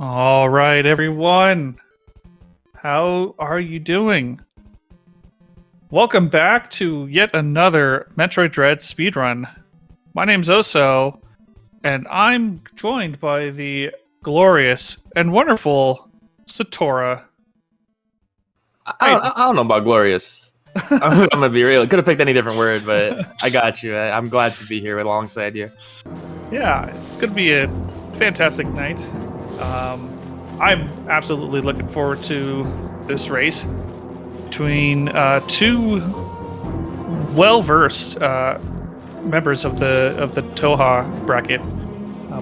All right, everyone. How are you doing? Welcome back to yet another Metroid Dread speedrun. My name's Oso, and I'm joined by the glorious and wonderful Satora. I don't know about glorious. I'm gonna be real. Could have picked any different word, but I got you. I'm glad to be here alongside you. Yeah, it's going to be a fantastic night. I'm absolutely looking forward to this race between two well-versed members of the Thoha bracket.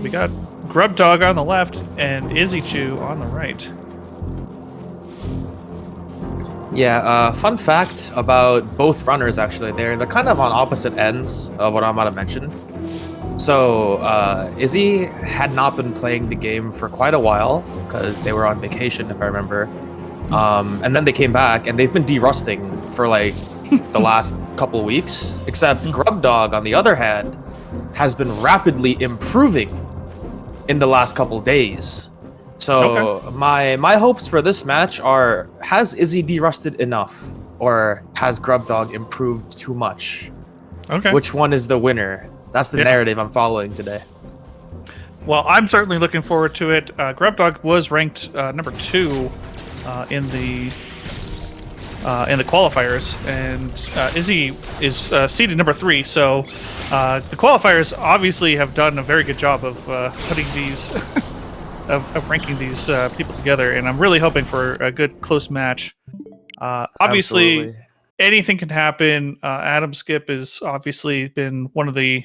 We got Grubdog on the left and Izzychu on the right. Yeah. Fun fact about both runners. Actually, they're kind of on opposite ends of what I'm about to mention. So Izzy had not been playing the game for quite a while because they were on vacation, if I remember. And then they came back, and they've been de-rusting for like the last couple weeks. Except Grubdog, on the other hand, has been rapidly improving in the last couple days. So okay. my hopes for this match are: has Izzy de-rusted enough, or has Grubdog improved too much? Okay. Which one is the winner? That's the narrative I'm following today. Well, I'm certainly looking forward to it. Grubdog was ranked number 2 in the qualifiers, and Izzy is seeded number 3. So the qualifiers obviously have done a very good job of putting these, of ranking these people together, and I'm really hoping for a good close match. Obviously. Absolutely. Anything can happen. Adam Skip has obviously been one of the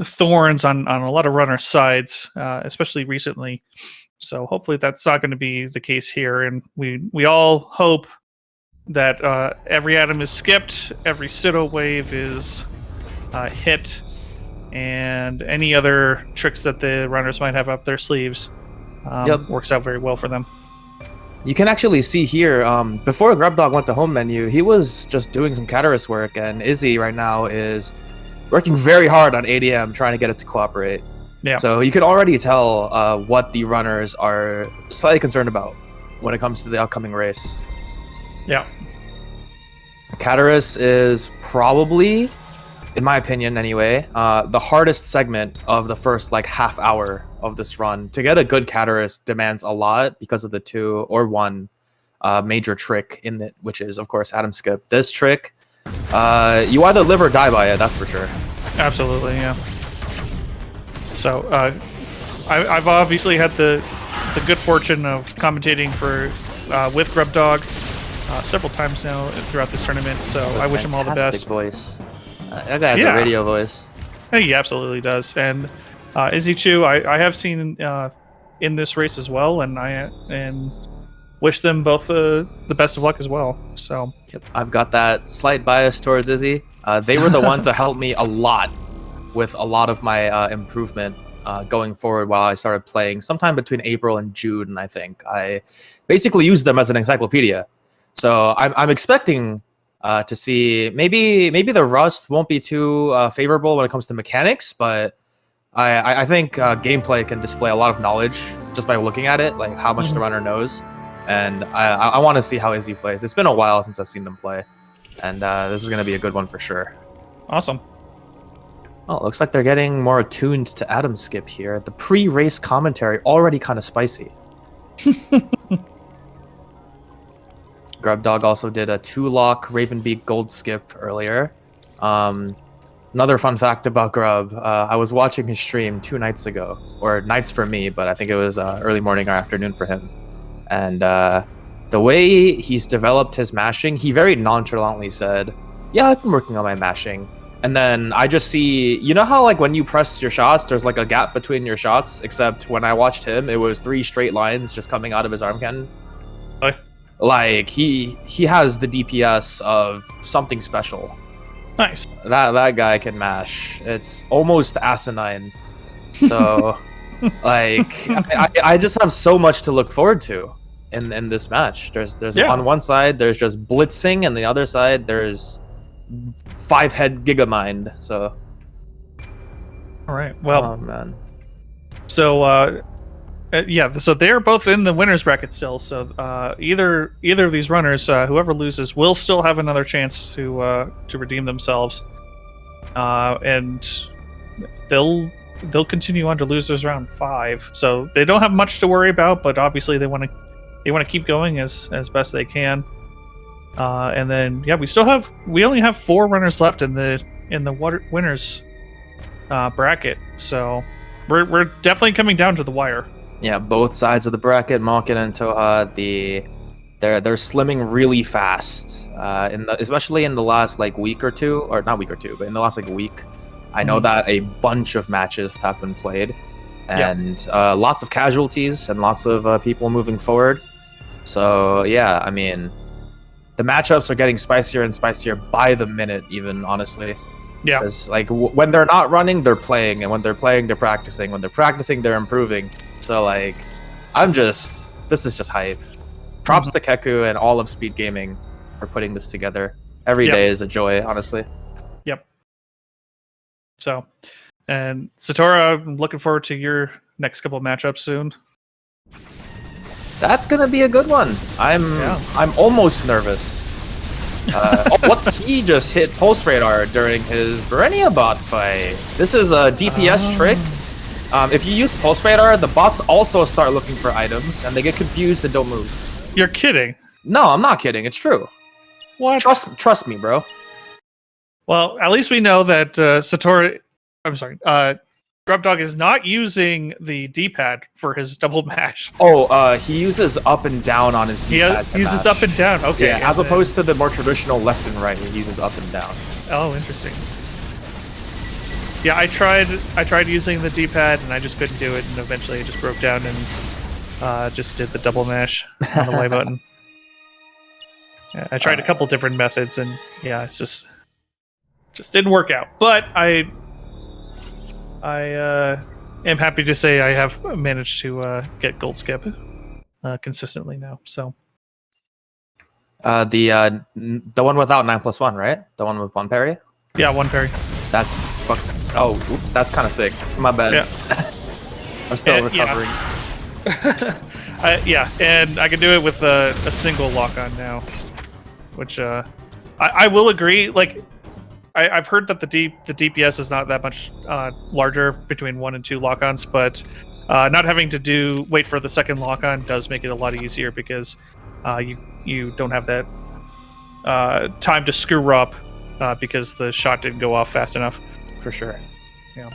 thorns on a lot of runners' sides, especially recently. So hopefully that's not going to be the case here. And we all hope that every Adam is skipped, every Sido wave is hit, and any other tricks that the runners might have up their sleeves works out very well for them. You can actually see here, before Grubdog went to home menu, he was just doing some Catarus work, and Izzy right now is working very hard on ADM, trying to get it to cooperate. Yeah. So you can already tell what the runners are slightly concerned about when it comes to the upcoming race. Yeah. Catarus is probably, in my opinion anyway, the hardest segment of the first half hour of this run. To get a good Catarus demands a lot because of the 2 or 1 major trick in it, which is of course Adam Skip. This trick, you either live or die by it, that's for sure. Absolutely, yeah. So I've obviously had the good fortune of commentating for with Grubdog several times now throughout this tournament, so I wish him all the best. Voice. That guy has a radio voice. He absolutely does. And Izzychu, I have seen in this race as well, and wish them both the best of luck as well. So yep. I've got that slight bias towards Izzy. They were the ones to help me a lot with a lot of my improvement going forward while I started playing sometime between April and June, I think. I basically used them as an encyclopedia. So I'm expecting to see maybe the rust won't be too favorable when it comes to mechanics, but I think gameplay can display a lot of knowledge just by looking at it, like how much the runner knows. And I want to see how Izzy plays. It's been a while since I've seen them play, and this is going to be a good one for sure. Awesome. Oh, it looks like they're getting more attuned to Adam Skip here. The pre-race commentary already kind of spicy. Grubdog also did a 2-lock Ravenbeak Gold Skip earlier. Another fun fact about Grub, I was watching his stream 2 nights ago, or nights for me, but I think it was early morning or afternoon for him. And the way he's developed his mashing, he very nonchalantly said, "Yeah, I've been working on my mashing." And then I just see, you know how when you press your shots, there's a gap between your shots, except when I watched him, it was 3 straight lines just coming out of his arm cannon. Okay. He has the DPS of something special. Nice. That guy can mash. It's almost asinine. So, I just have so much to look forward to in this match. There's on one side there's just blitzing, and the other side there's 5-head Gigamind. So. All right. Well. Oh man. So Yeah, so they're both in the winners bracket still. So either of these runners, whoever loses, will still have another chance to redeem themselves, and they'll continue on to losers round 5. So they don't have much to worry about, but obviously they want to keep going as best they can. And then we only have 4 runners left in the winners bracket. So we're definitely coming down to the wire. Yeah, both sides of the bracket, Malkin and Thoha, they're slimming really fast. Especially in the last week or two, or not week or two, but in the last week, I know that a bunch of matches have been played, and lots of casualties and lots of people moving forward. So yeah, I mean, the matchups are getting spicier and spicier by the minute, even honestly. Yeah. Because when they're not running, they're playing, and when they're playing, they're practicing. When they're practicing, they're improving. So this is just hype. Props to Keku and all of SpeedGaming for putting this together. Every day is a joy, honestly. Yep. So, and Satora, I'm looking forward to your next couple matchups soon. That's gonna be a good one. I'm almost nervous. What he just hit Pulse Radar during his Berenia bot fight. This is a DPS trick. If you use Pulse Radar, the bots also start looking for items, and they get confused and don't move. You're kidding? No, I'm not kidding. It's true. What? Trust me, bro. Well, at least we know that Grubdog is not using the D-pad for his double mash. Oh, he uses up and down on his D-pad. He uses up and down. Okay. Yeah, as opposed to the more traditional left and right, he uses up and down. Oh, interesting. Yeah, I tried using the D-pad and I just couldn't do it, and eventually I just broke down and just did the double mash on the Y button. Yeah, I tried a couple different methods, and yeah, it's just didn't work out. But I am happy to say I have managed to get gold skip consistently now. So the one without 9+1, right? The one with 1 parry. Yeah, 1 parry. That's fucking. Oh, oops, that's kind of sick. My bad. Yeah. I'm still recovering. Yeah, and I can do it with a single lock-on now, which I will agree. I've heard that the DPS is not that much larger between 1 and 2 lock-ons, but not having to wait for the second lock-on does make it a lot easier, because you don't have that time to screw up because the shot didn't go off fast enough. For sure. Yeah. All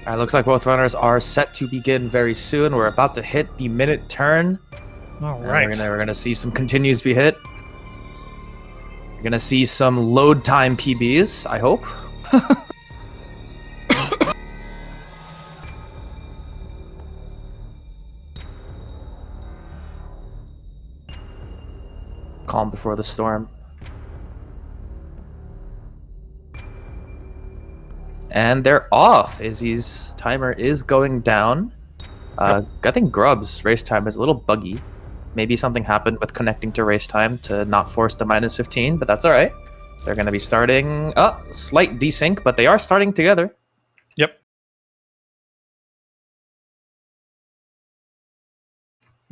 right, looks like both runners are set to begin very soon. We're about to hit the minute turn. All right. We're gonna see some continues be hit. You're gonna see some load time PBs, I hope. Calm before the storm. And they're off. Izzy's timer is going down. I think Grub's race time is a little buggy. Maybe something happened with connecting to race time to not force the -15, but that's all right. They're going to be starting slight desync, but they are starting together. Yep.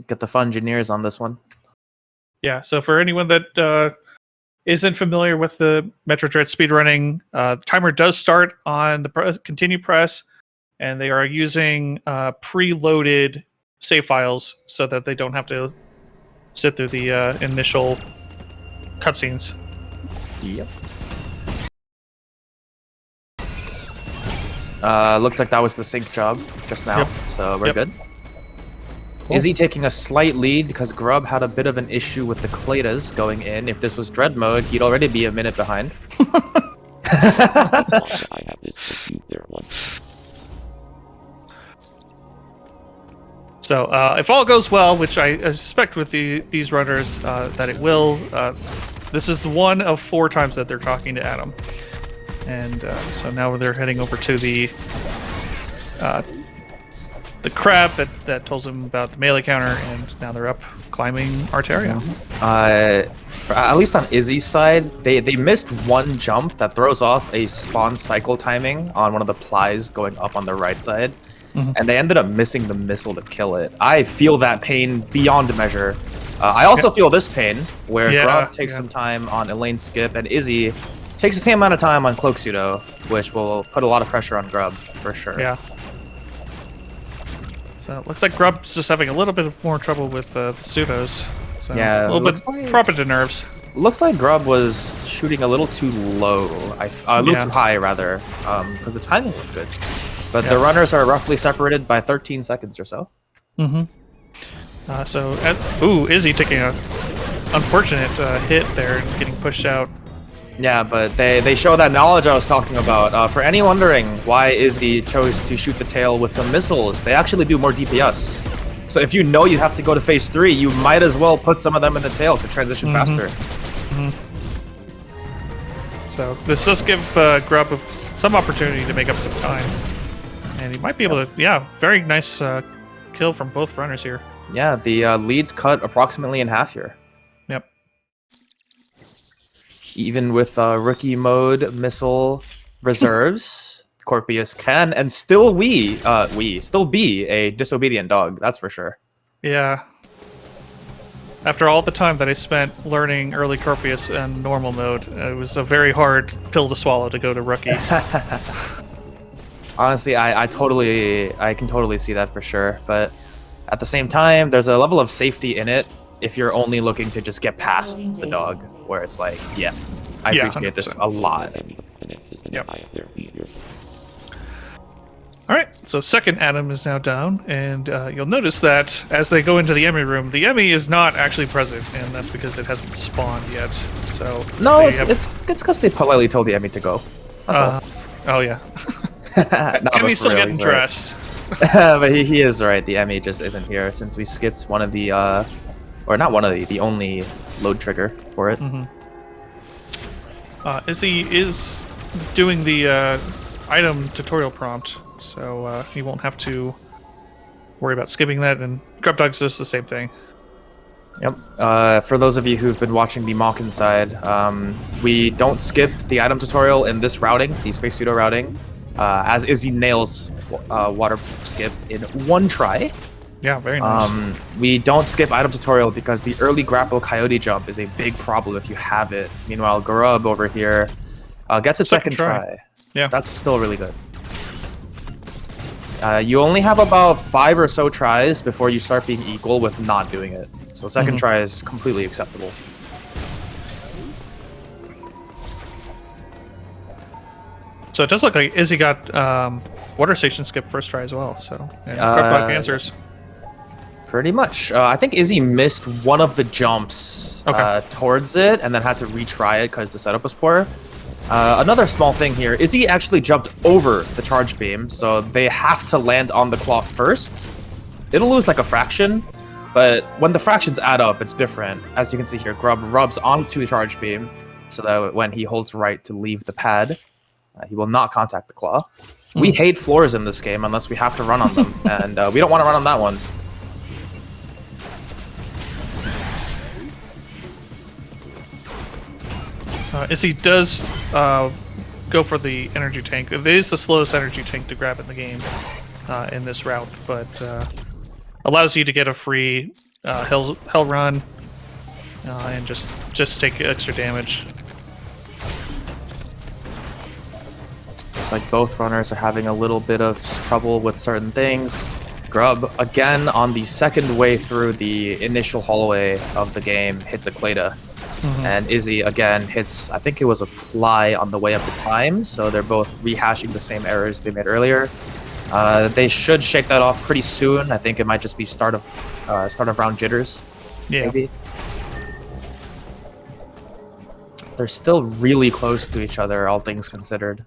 Get the Fungineers on this one. Yeah, so for anyone that isn't familiar with the Metroid speedrunning, the timer does start on the continue press, and they are using preloaded save files so that they don't have to sit through the initial cutscenes. Yep. Looks like that was the sync job just now, so we're good. Cool. Izzy taking a slight lead because Grub had a bit of an issue with the Cladas going in. If this was Dread mode, he'd already be a minute behind. I have this issue there once. So if all goes well, which I suspect with these runners that it will, this is one of 4 times that they're talking to Adam. And so now they're heading over to the crab that tells them about the melee counter, and now they're up climbing Arteria. At least on Izzy's side, they missed one jump that throws off a spawn cycle timing on one of the plies going up on the right side. and they ended up missing the missile to kill it. I feel that pain beyond measure. I also feel this pain, where Grub takes some time on Elaine Skip, and Izzy takes the same amount of time on Cloak Pseudo, which will put a lot of pressure on Grub, for sure. Yeah. So it looks like Grub's just having a little bit more trouble with the pseudos. So Yeah, a little bit probably to nerves. Looks like Grub was shooting a little too low, a little too high rather, because the timing looked good. But the runners are roughly separated by 13 seconds or so. Ooh, Izzy taking a unfortunate hit there and getting pushed out. Yeah, but they show that knowledge I was talking about. For any wondering why Izzy chose to shoot the tail with some missiles, they actually do more DPS. So if you know you have to go to phase 3, you might as well put some of them in the tail to transition faster. So this does give Grub some opportunity to make up some time. And he might be able to, very nice kill from both runners here. Yeah, the lead's cut approximately in half here. Yep. Even with rookie mode missile reserves, Corpius can and still be a disobedient dog. That's for sure. Yeah. After all the time that I spent learning early Corpius and normal mode, it was a very hard pill to swallow to go to rookie. Honestly, I can totally see that for sure. But at the same time, there's a level of safety in it if you're only looking to just get past the dog, where it's like, I appreciate 100%. This a lot. Yep. Alright, so second Atom is now down, and you'll notice that as they go into the Emmy room, the Emmy is not actually present, and that's because it hasn't spawned yet. So no, it's because they politely told the Emmy to go. That's all. Oh yeah. Emmy's still getting dressed. But he is right. The Emmy just isn't here since we skipped one of the, or not one of the only load trigger for it. Izzy is doing the item tutorial prompt, so he won't have to worry about skipping that, and Grubdog does the same thing. Yep. For those of you who've been watching the Mock Inside, we don't skip the item tutorial in this routing, the Space Pseudo routing, as Izzy nails water skip in one try. Yeah, very nice. We don't skip item tutorial because the early grapple coyote jump is a big problem if you have it. Meanwhile, Grub over here gets a second try. Yeah. That's still really good. You only have about 5 or so tries before you start being equal with not doing it. So second try is completely acceptable. So it does look like Izzy got water station skip first try as well. So Grubdog answers. Pretty much. I think Izzy missed one of the jumps towards it and then had to retry it because the setup was poor. Another small thing here, Izzy actually jumped over the charge beam, so they have to land on the claw first. It'll lose like a fraction, but when the fractions add up, it's different. As you can see here, Grub rubs onto the charge beam, so that when he holds right to leave the pad, he will not contact the claw. We hate floors in this game unless we have to run on them, and we don't want to run on that one. Izzy does go for the energy tank. It is the slowest energy tank to grab in the game in this route, but allows you to get a free hell run and just take extra damage. It's like both runners are having a little bit of trouble with certain things. Grub, again, on the second way through the initial hallway of the game, hits a Clada. And Izzy, again, hits, I think it was a Ply on the way up to time, so they're both rehashing the same errors they made earlier. They should shake that off pretty soon. I think it might just be start of round jitters, maybe. They're still really close to each other, all things considered.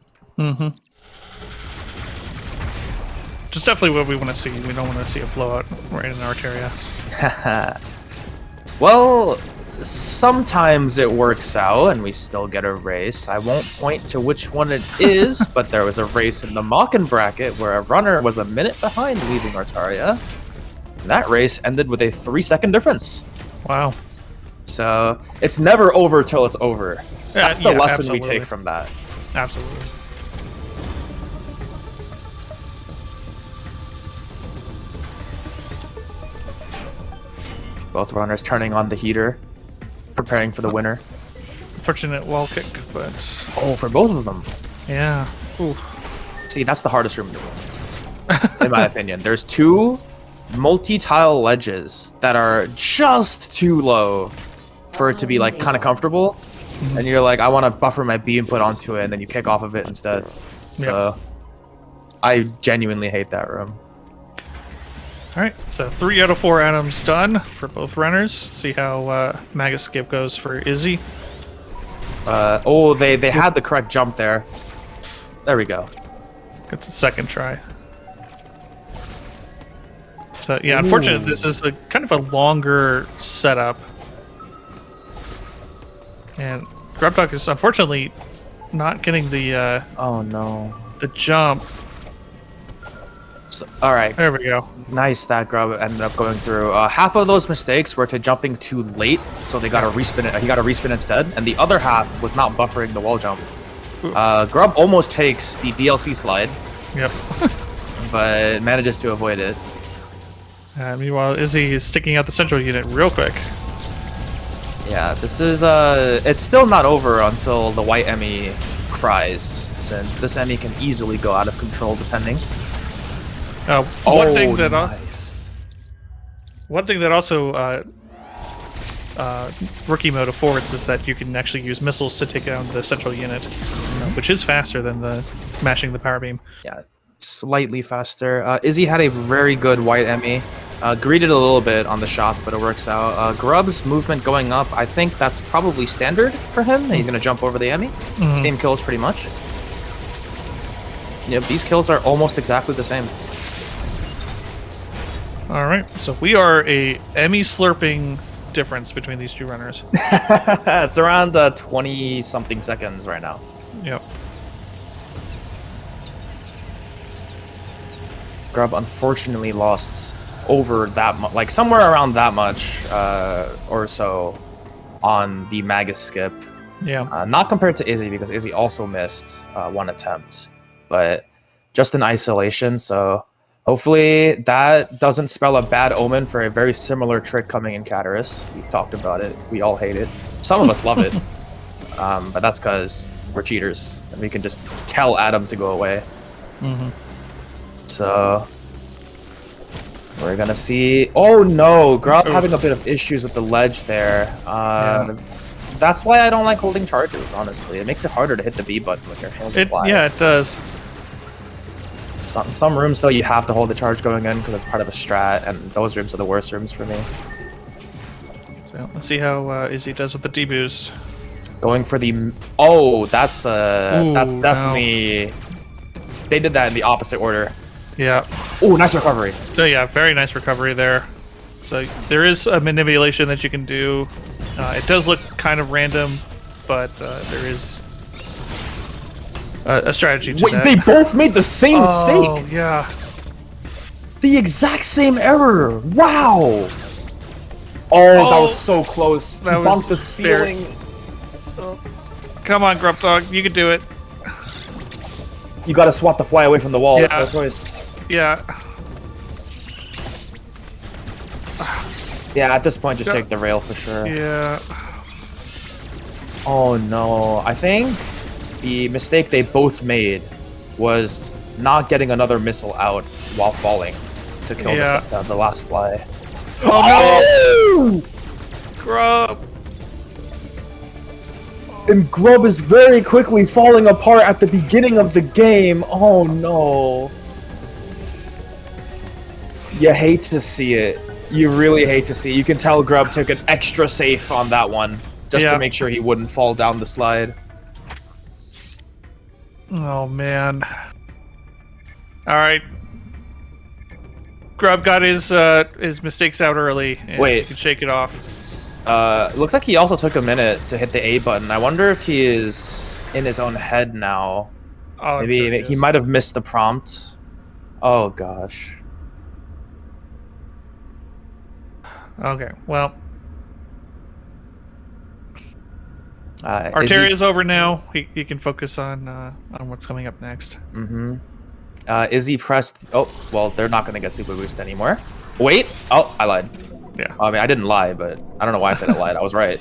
Just definitely what we want to see. We don't want to see a blowout right in our area. Well, sometimes it works out and we still get a race. I won't point to which one it is, but there was a race in the Mockin bracket where a runner was a minute behind leaving Artaria. And that race ended with a 3-second difference. Wow. So it's never over till it's over. That's the lesson we take from that. Absolutely. Both runners turning on the heater, preparing for the winner. Fortunate wall kick, but Oh, for both of them. yeah. Ooh. See, that's the hardest room in the room, in my opinion. There's 2 multi-tile ledges that are just too low for it to be like kind of comfortable. And you're like, I want to buffer my B input onto it, and then you kick off of it instead. So I genuinely hate that room. All right, so 3 out of 4 atoms done for both runners. See how Magus skip goes for Izzy. Oh, they had the correct jump there. There we go. Gets a second try. So yeah, unfortunately, this is a kind of a longer setup, and Grubdog is unfortunately not getting the Oh no. the jump. So, all right. There we go. Nice that Grub ended up going through. Half of those mistakes were to jumping too late, so they got to respin it. He got to respin instead, and the other half was not buffering the wall jump. Grub almost takes the DLC slide. Yep. But manages to avoid it. Meanwhile, Izzy is sticking out the central unit real quick. Yeah, this is it's still not over until the white Emmy cries, since this Emmy can easily go out of control depending. One thing that nice. one thing that also rookie mode affords is that you can actually use missiles to take down the central unit, which is faster than the mashing the power beam. Yeah, slightly faster. Izzy had a very good white Emmy. Greeted a little bit on the shots, but it works out. Grub's movement going up, I think that's probably standard for him. He's going to jump over the Emmy. Same kills pretty much. Yep, these kills are almost exactly the same. All right, so we are a Emmy slurping difference between these 2 runners. It's around 20-something seconds right now. Yep. Grub unfortunately lost over that much, like somewhere around that much or so on the Magus skip. Yeah. Not compared to Izzy, because Izzy also missed 1 attempt, but just in isolation. So hopefully that doesn't spell a bad omen for a very similar trick coming in Caterus. We've talked about it. We all hate it. Some of us love it. But that's because we're cheaters and we can just tell Adam to go away. So we're gonna see. Oh no, Grub having a bit of issues with the ledge there. That's why I don't like holding charges, honestly. It makes it harder to hit the B button with your hands. Yeah, it does. Some rooms though you have to hold the charge going in because it's part of a strat, and those rooms are the worst rooms for me. So let's see how Izzy does with the D boost. Going for the that's definitely they did that in the opposite order. Yeah. Oh, nice recovery. So yeah, very nice recovery there. So there is a manipulation that you can do. It does look kind of random, but there is a strategy to that. Wait, they both made the same mistake. Oh yeah. The exact same error. Wow. Oh, that was so close. He bumped the ceiling. Come on, Grubdog, you can do it. You gotta swat the fly away from the wall. Yeah. That's no choice. Yeah. Yeah, at this point, just take the rail for sure. Yeah. Oh no. I think the mistake they both made was not getting another missile out while falling to kill the last fly. Oh no! Grub! And Grub is very quickly falling apart at the beginning of the game. Oh no. You hate to see it. You really hate to see it. You can tell Grub took an extra safe on that one, just to make sure he wouldn't fall down the slide. Oh man. Alright. Grub got his mistakes out early. And Wait. he can shake it off. Looks like he also took a minute to hit the A button. I wonder if he is in his own head now. Oh, Maybe he might have missed the prompt. Oh gosh. Okay, well. Arteria's over now. He can focus on what's coming up next. Izzy pressed... Oh, well, they're not going to get super boost anymore. Wait. Oh, I lied. Yeah. I mean, I didn't lie, but I don't know why I said I lied. I was right.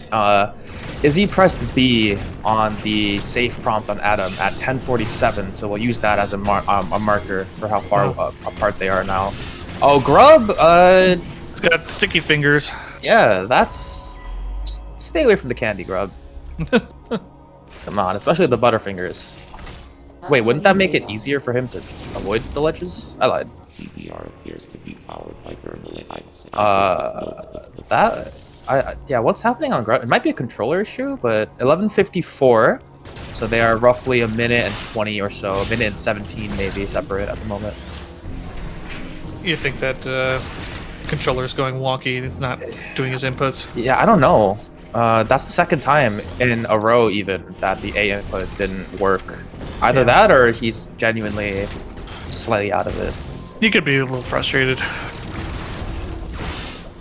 Izzy pressed B on the safe prompt on Adam at 10:47, so we'll use that as a marker for how far apart they are now. Oh, Grub! It's got sticky fingers. Yeah, that's... Stay away from the candy, Grub. Come on, especially the Butterfingers. Wait, wouldn't that make it easier for him to avoid the ledges? I lied. CBR appears to be powered by thermal ice. Yeah, what's happening on Grub? It might be a controller issue, but 11:54, so they are roughly a minute and 20 or so, a minute and 17 maybe separate at the moment. You think that controller's going wonky and it's not doing his inputs? Yeah, I don't know. That's the second time in a row even that the A input didn't work. Either that or he's genuinely slightly out of it. You could be a little frustrated.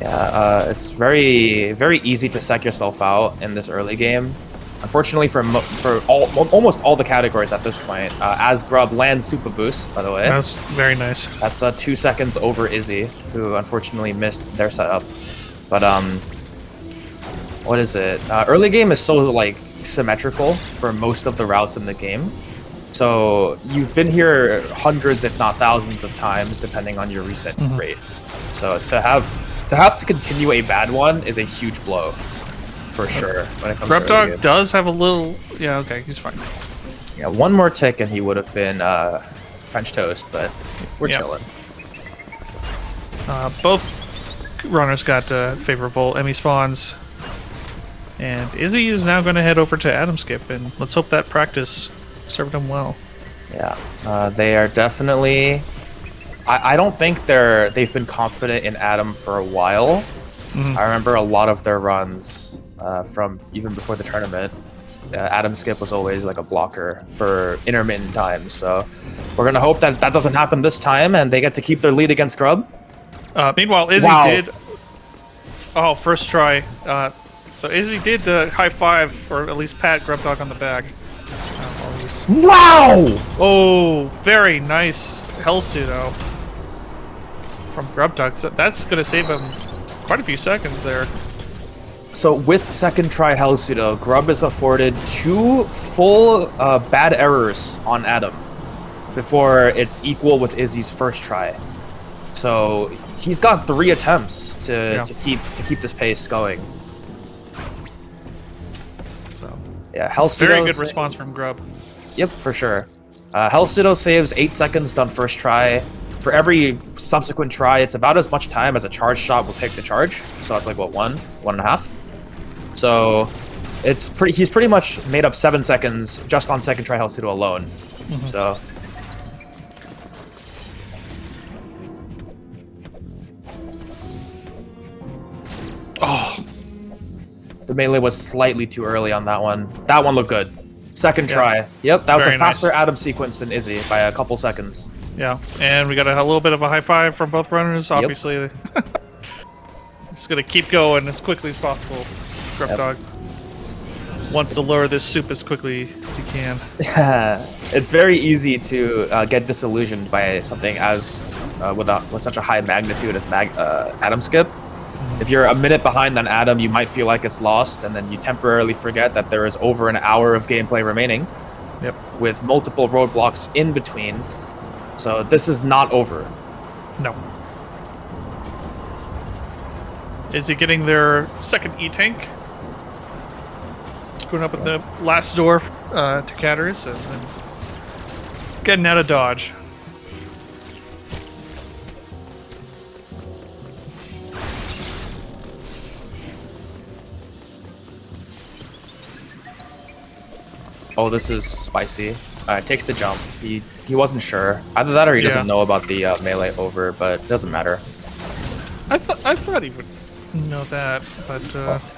Yeah, it's very, very easy to psych yourself out in this early game. Unfortunately for almost all the categories at this point, as Grub lands Super Boost, by the way. That's very nice. That's 2 seconds over Izzy, who unfortunately missed their setup. But, what is it? Early game is so, like, symmetrical for most of the routes in the game. So you've been here hundreds, if not thousands of times, depending on your reset rate. So to have to continue a bad one is a huge blow, for sure. When it comes to Grubdog does have a little... Yeah, okay, he's fine. Yeah, one more tick and he would have been French toast, but we're chilling. Both runners got favorable Emmy spawns. And Izzy is now going to head over to Adam Skip, and let's hope that practice served him well. Yeah, they are definitely... I don't think they've been confident in Adam for a while. I remember a lot of their runs from even before the tournament. Adam Skip was always like a blocker for intermittent times, so we're gonna hope that that doesn't happen this time and they get to keep their lead against Grub. Meanwhile, Izzy did... Oh, first try. So Izzy did the high five, or at least pat Grubdog on the back. Wow! Oh, very nice Hell Pseudo from Grubdog. So that's going to save him quite a few seconds there. So with second try Hell Pseudo, Grub is afforded 2 full bad errors on Adam before it's equal with Izzy's first try. So he's got 3 attempts to keep this pace going. So yeah, Hell Pseudo. Very good response from Grub. Yep, for sure. Hell Pseudo saves 8 seconds done first try. For every subsequent try, it's about as much time as a charge shot will take the charge. So it's like, what, 1.5? So he's pretty much made up 7 seconds just on second try Hell Pseudo alone. So the melee was slightly too early on that one. That one looked good. Second try. Yep, that was a faster Adam sequence than Izzy by a couple seconds. Yeah, and we got a little bit of a high five from both runners, obviously. Just gonna keep going as quickly as possible. Grubdog wants to lure this soup as quickly as he can. It's very easy to get disillusioned by something as with such a high magnitude as Adam Skip. If you're a minute behind on Adam, you might feel like it's lost, and then you temporarily forget that there is over an hour of gameplay remaining. Yep. With multiple roadblocks in between. So this is not over. No. Is he getting their second E-Tank? Going up at the last door to Cataris and then getting out of dodge. Oh, this is spicy. Takes the jump. He wasn't sure. Either that or he doesn't know about the melee over, but it doesn't matter. I thought he would know that, but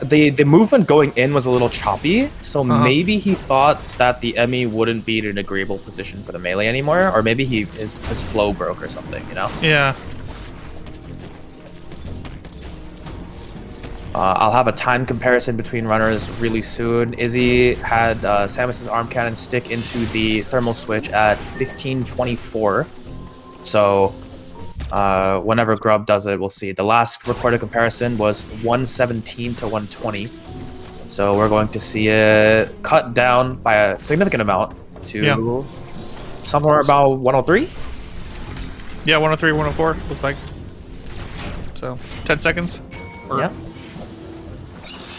the movement going in was a little choppy, so maybe he thought that the Emmy wouldn't be in an agreeable position for the melee anymore, or maybe his flow broke or something, you know? Yeah. I'll have a time comparison between runners really soon. Izzy had Samus's arm cannon stick into the thermal switch at 15:24. So Whenever Grub does it, we'll see. The last recorded comparison was 117 to 120. So we're going to see it cut down by a significant amount to somewhere about 103. Yeah, 103, 104, looks like. So, 10 seconds? Yeah.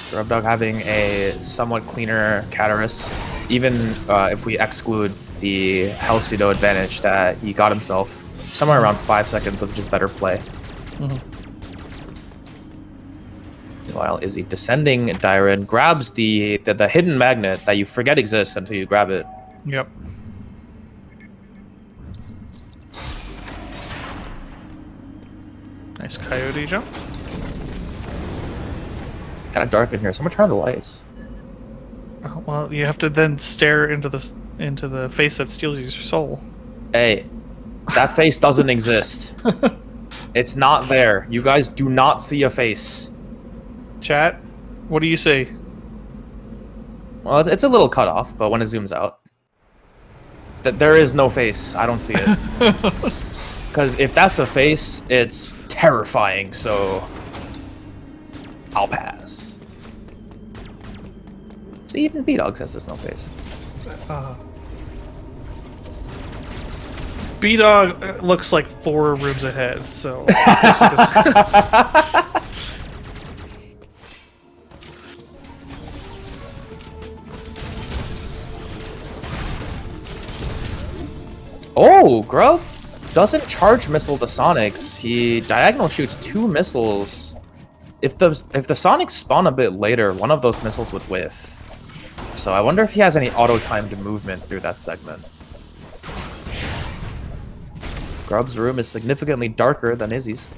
Grubdog having a somewhat cleaner Catarus, even if we exclude the health pseudo advantage that he got himself. Somewhere around 5 seconds of just better play. Meanwhile, Izzy descending Dyren grabs the hidden magnet that you forget exists until you grab it. Yep. Nice coyote jump. Kind of dark in here. Someone turn on the lights. Oh, well, you have to then stare into the face that steals your soul. Hey, that face doesn't exist. It's not there. You guys do not see a face. Chat, what do you say? Well, it's a little cut off, but when it zooms out, there is no face. I don't see it. Because if that's a face, it's terrifying, so I'll pass. See, even B-Dog says there's no face. B-Dog looks like 4 rooms ahead, so... Oh, Grub doesn't charge missile the Sonics. He diagonal shoots 2 missiles. If the Sonics spawn a bit later, one of those missiles would whiff. So I wonder if he has any auto-timed movement through that segment. Grub's room is significantly darker than Izzy's.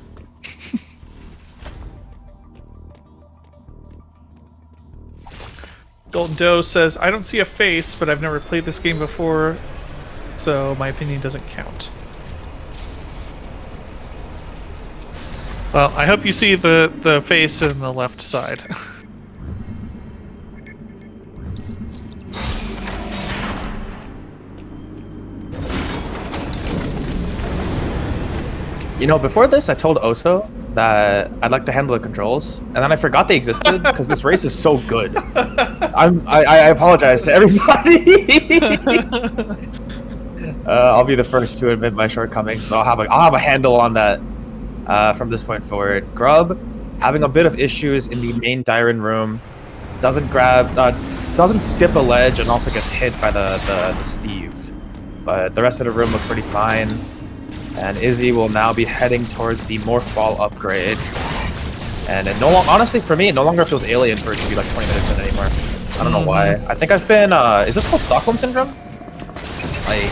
Golden Doe says, I don't see a face, but I've never played this game before, so my opinion doesn't count. Well, I hope you see the face in the left side. You know, before this, I told Oso that I'd like to handle the controls, and then I forgot they existed because this race is so good. I apologize to everybody. I'll be the first to admit my shortcomings, but I'll have a handle on that from this point forward. Grub having a bit of issues in the main Dyren room, doesn't skip a ledge, and also gets hit by the Steve. But the rest of the room look pretty fine. And Izzy will now be heading towards the Morph Ball upgrade. And it honestly, for me, it no longer feels alien for it to be like 20 minutes in anymore. I don't know why. I think I've been, is this called Stockholm Syndrome? Like,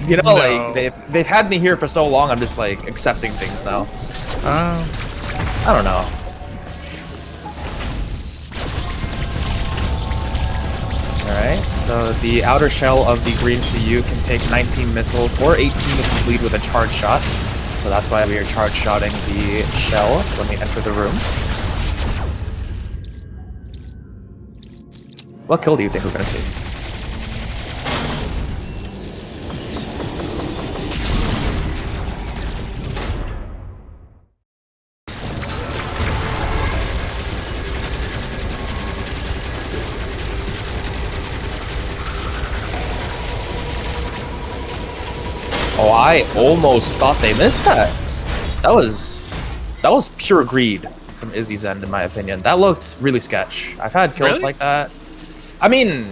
you know, like, they've had me here for so long, I'm just like accepting things now. I don't know. Alright, so the outer shell of the green CU can take 19 missiles or 18 if complete with a charge shot. So that's why we are charge shotting the shell when we enter the room. What kill do you think we're gonna see? Oh, I almost thought they missed that. That was pure greed from Izzy's end, in my opinion. That looked really sketch. I've had kills like that. I mean,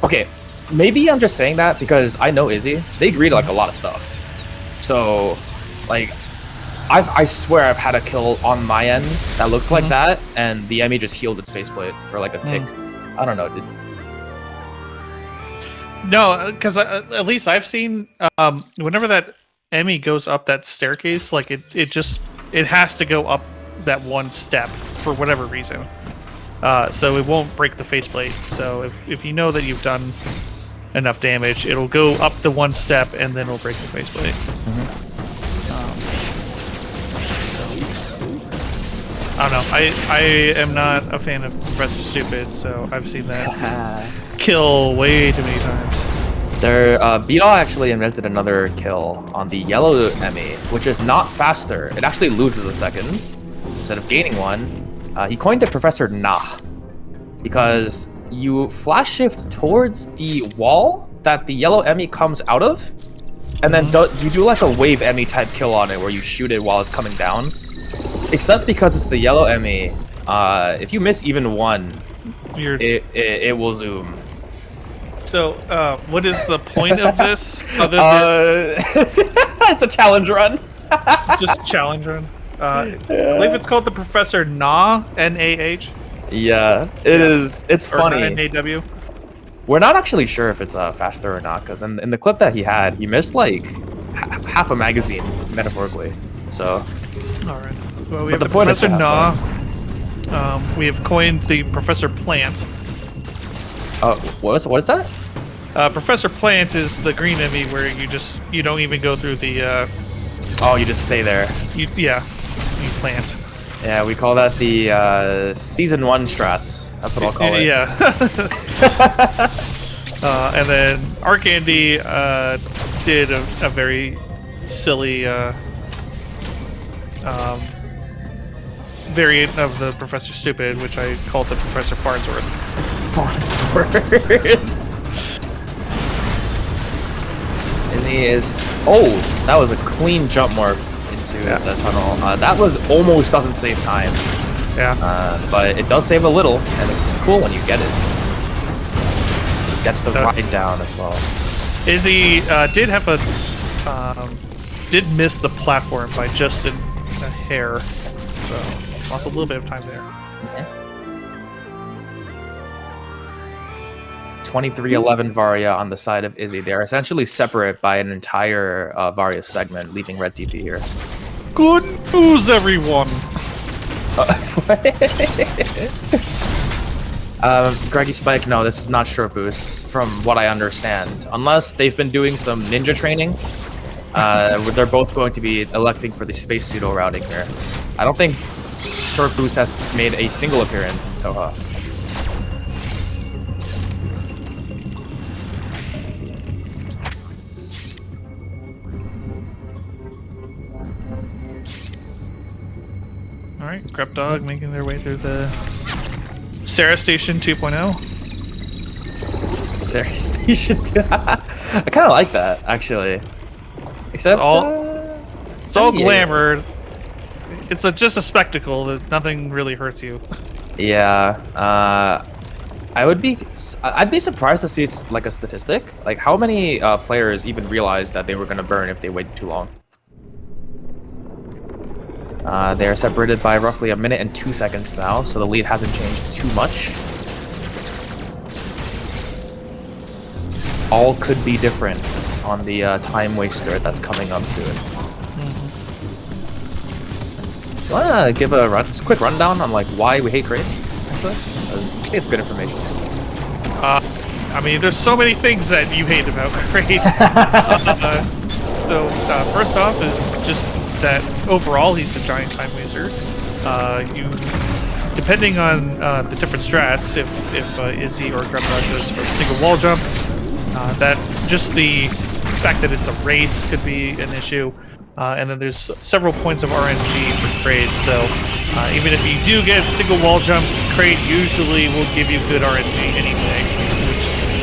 okay, maybe I'm just saying that because I know Izzy. They greed like a lot of stuff. So, like, I swear I've had a kill on my end that looked like that, and the Emmy just healed its faceplate for like a tick. I don't know, dude. No, because at least I've seen whenever that Emmy goes up that staircase, like it has to go up that one step for whatever reason. So it won't break the faceplate. So if you know that you've done enough damage, it'll go up the one step and then it'll break the faceplate. I don't know. I am not a fan of Professor Stupid, so I've seen that kill way too many times. Beetle actually invented another kill on the yellow Emmy, which is not faster. It actually loses a second instead of gaining one. He coined it Professor Nah, because you flash shift towards the wall that the yellow Emmy comes out of, and then you do like a wave Emmy type kill on it where you shoot it while it's coming down. Except because it's the yellow Emmy, if you miss even one, it will zoom. So, what is the point of this? Other It's a challenge run. just a challenge run. I believe it's called the Professor Nah, N-A-H. Yeah, it is. It's Or funny. N-A-W. We're not actually sure if it's faster or not, because in the clip that he had, he missed like half a magazine, metaphorically. So. All right. Well, we But have the the point is Professor to Nah. have We have coined the Professor Plant. What is that? Professor Plant is the green Emmy where you don't even go through the Oh, you just stay there. you plant. Yeah, we call that the season 1 strats. That's what I'll call it. Yeah. And then Arcandy did a very silly variant of the Professor Stupid, which I called the Professor Farnsworth. Farnsworth. And he is. Oh, that was a clean jump morph into the tunnel. That almost doesn't save time. Yeah. But it does save a little, and it's cool when you get it. Gets the ride down as well. Izzy did have did miss the platform by just a hair, so lost a little bit of time there. 2311 Varia on the side of Izzy. They're essentially separate by an entire Varia segment, leaving red TP here. Good news, everyone! Greggy Spike, no, this is not short boost, from what I understand. Unless they've been doing some ninja training, they're both going to be electing for the space pseudo routing here. I don't think short boost has made a single appearance in Thoha. Alright, Grubdog making their way through the Sarah Station 2.0. Sarah Station 2. I kind of like that, actually. Except it's all glamour. It's just a spectacle that nothing really hurts you. Yeah, I'd be surprised to see it's like a statistic. Like, how many players even realized that they were gonna burn if they waited too long? They are separated by roughly 1 minute and 2 seconds now, so the lead hasn't changed too much. All could be different on the time waster that's coming up soon. Do you wanna give a quick rundown on like why we hate Crate? Actually, I think it's good information. I mean, there's so many things that you hate about Crate. First off is just that overall he's a giant time waster. Depending on the different strats, if Izzy or Grubdog goes for a single wall jump, that just the fact that it's a race could be an issue. And then there's several points of RNG for Crate, so even if you do get a single wall jump, Crate usually will give you good RNG anyway,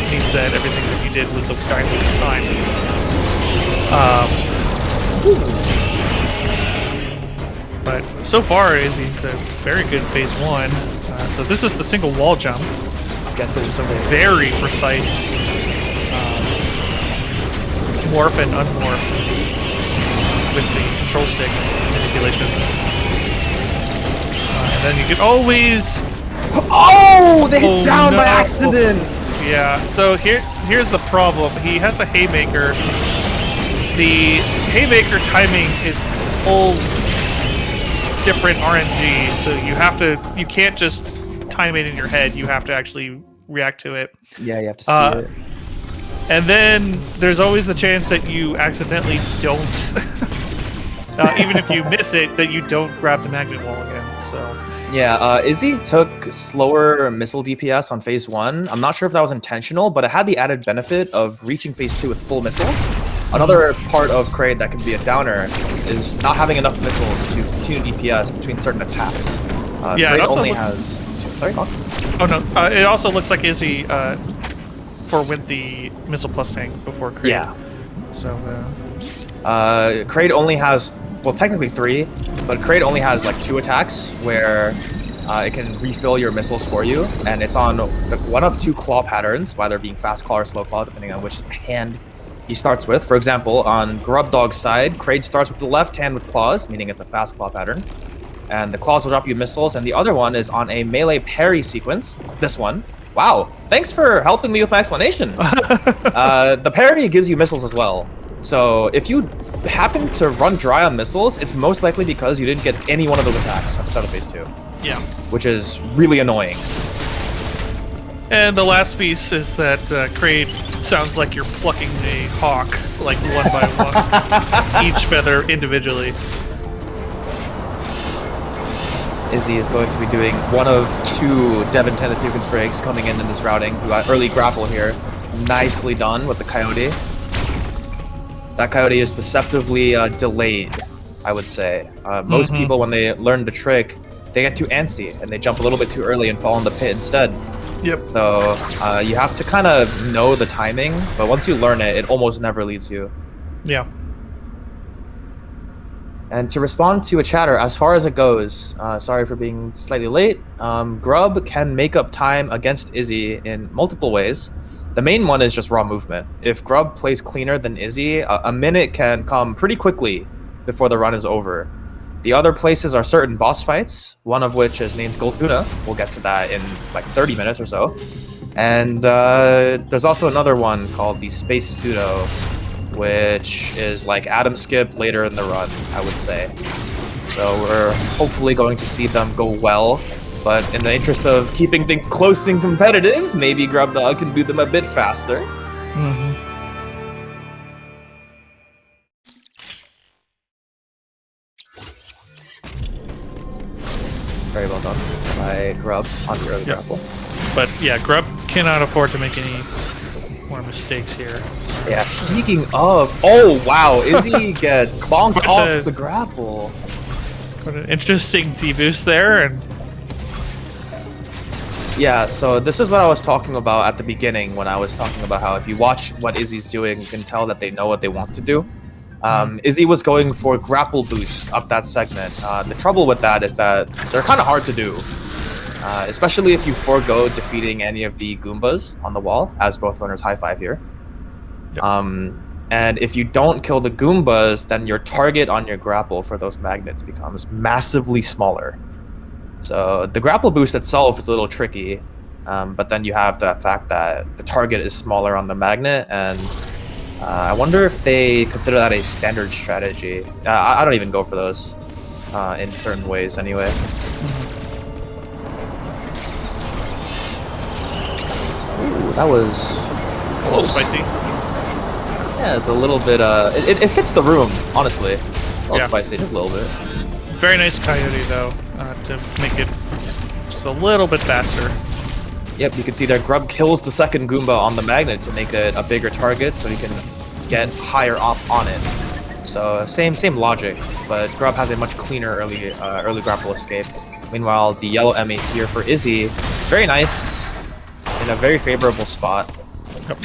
which means that everything that you did was a giant waste of time. But so far, Izzy's a very good phase 1. So this is the single wall jump. Which is a very precise morph and unmorph with the control stick manipulation. And then you can always... Oh! They hit down by accident! Yeah, so here's the problem. He has a haymaker. The haymaker timing is all different RNG, so you can't just time it in your head, you have to actually react to it. Yeah, you have to see it. And then there's always the chance that you accidentally don't, even if you miss it, that you don't grab the magnet wall again. So Yeah, Izzy took slower missile DPS on phase 1. I'm not sure if that was intentional, but it had the added benefit of reaching phase 2 with full missiles. Another part of Kraid that can be a downer is not having enough missiles to continue DPS between certain attacks. Yeah, Kraid it also only looks- has... Sorry, Mark? Oh no! It also looks like Izzy forwent the missile plus tank before Kraid. Yeah. So Kraid only has, well, technically 3, but Kraid only has like 2 attacks where it can refill your missiles for you, and it's on one of 2 claw patterns, whether being fast claw or slow claw, depending on which hand he starts with. For example, on Grubdog's side, Kraid starts with the left hand with claws, meaning it's a fast claw pattern, and the claws will drop you missiles, and the other one is on a melee parry sequence, this one. Wow, thanks for helping me with my explanation. The parry gives you missiles as well. So if you happen to run dry on missiles, it's most likely because you didn't get any one of those attacks at the start of phase 2. yeah. Which is really annoying. And the last piece is that Kraid sounds like you're plucking a hawk, like one by one, each feather individually. Izzy is going to be doing one of 2 Devon Tentative Spragues coming in this routing. We got early grapple here. Nicely done with the Coyote. That Coyote is deceptively delayed, I would say. Most people, when they learn the trick, they get too antsy and they jump a little bit too early and fall in the pit instead. Yep. So you have to kind of know the timing, but once you learn it, it almost never leaves you. Yeah. And to respond to a chatter, as far as it goes, sorry for being slightly late, Grub can make up time against Izzy in multiple ways. The main one is just raw movement. If Grub plays cleaner than Izzy, a minute can come pretty quickly before the run is over. The other places are certain boss fights, one of which is named Goltuna. We'll get to that in like 30 minutes or so. And there's also another one called the Space Pseudo, which is like Atom Skip later in the run, I would say. So we're hopefully going to see them go well, but in the interest of keeping things close and competitive, maybe Grubdog can do them a bit faster. Very well done by Grub on the early grapple. But yeah, Grub cannot afford to make any more mistakes here. Yeah, speaking of... Oh, wow. Izzy gets bonked What off the- the grapple. What an interesting deboost there, and Yeah, so this is what I was talking about at the beginning when I was talking about how if you watch what Izzy's doing, you can tell that they know what they want to do. Izzy was going for grapple boosts up that segment. The trouble with that is that they're kind of hard to do. Especially if you forego defeating any of the Goombas on the wall, as both runners high five here. Yep. And if you don't kill the Goombas, then your target on your grapple for those magnets becomes massively smaller. So the grapple boost itself is a little tricky, but then you have the fact that the target is smaller on the magnet, and I wonder if they consider that a standard strategy. I don't even go for those in certain ways anyway. Ooh, that was close. spicy. Yeah, it's a little bit, it fits the room, honestly. A little Yeah. spicy, just a little bit. Very nice Coyote, though, to make it just a little bit faster. Yep, you can see there Grub kills the second Goomba on the magnet to make it a bigger target so he can get higher up on it. So same logic, but Grub has a much cleaner early grapple escape. Meanwhile, the yellow M8 here for Izzy, very nice, in a very favorable spot. Yep.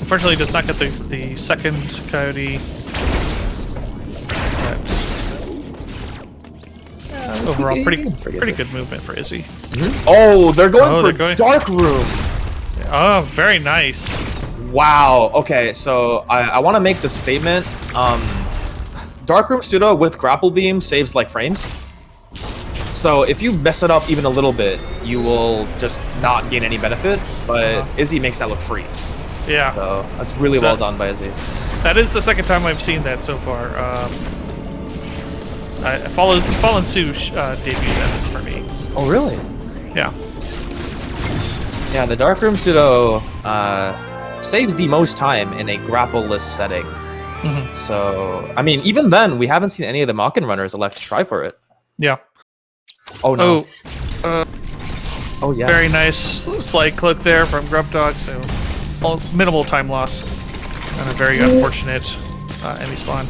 Unfortunately, does not get the second Coyote. But overall, pretty good movement for Izzy. Oh, they're going Oh, for they're going- Dark Room! Oh, very nice. Wow, okay, so I want to make this statement. Dark Room Pseudo with Grapple Beam saves like frames. So if you mess it up even a little bit, you will just not gain any benefit, but Izzy makes that look free. Yeah, So that's really well done by Izzy. that is the second time I've seen that so far. Fallen Sue debuted that for me. Oh, really? Yeah. Yeah, the Dark Room Pseudo saves the most time in a grapple-less setting. So, I mean, even then, we haven't seen any of the Mockin runners elect to try for it. Yeah. Oh no. Oh, Oh yes. very nice slide clip there from Grubdog. So minimal time loss and a very unfortunate enemy spawn.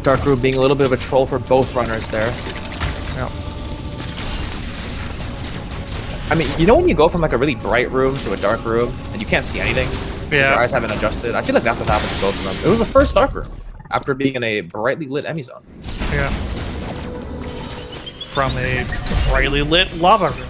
Dark Room being a little bit of a troll for both runners there. Yeah. I mean, you know when you go from like a really bright room to a dark room and you can't see anything? Yeah. Your eyes haven't adjusted. I feel like that's what happened to both of them. It was the first dark room after being in a brightly lit enemy zone. Yeah. From a brightly lit lava room.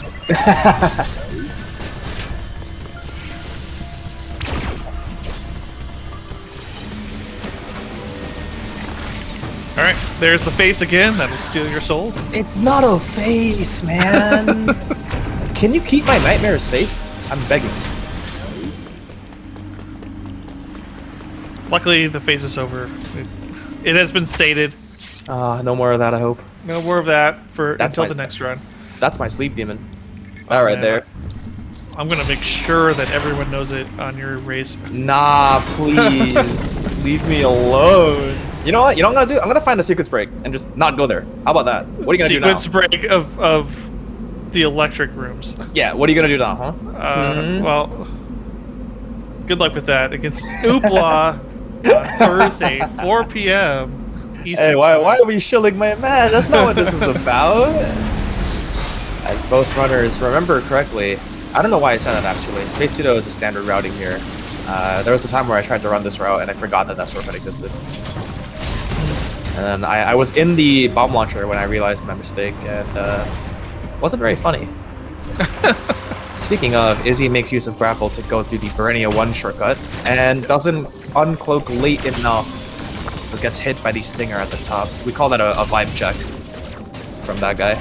All right, there's the face again. That'll steal your soul. It's not a face, man. Can you keep my nightmares safe? I'm begging. Luckily, the face is over. It has been stated. No more of that, I hope. No more of that That's until my- the next run. That's my sleep demon. That right man. there. I'm gonna make sure that everyone knows it on your race. Nah, please. Leave me alone. You know what? You know what I'm gonna do? I'm gonna find a sequence break and just not go there. How about that? What are you gonna do now? Sequence break of the electric rooms. Yeah, what are you gonna do now, huh? Well, good luck with that against Oopla Thursday, 4 p.m. Eastern. Hey, why are we shilling my man? That's not what this is about. As both runners remember correctly, I don't know why I said that actually. Space Pseudo is a standard routing here. There was a time where I tried to run this route and I forgot that that shortcut existed. And then I was in the bomb launcher when I realized my mistake, and wasn't very funny. Speaking of, Izzy makes use of grapple to go through the Berenia 1 shortcut, and doesn't uncloak late enough, so gets hit by the stinger at the top. We call that a vibe check from that guy.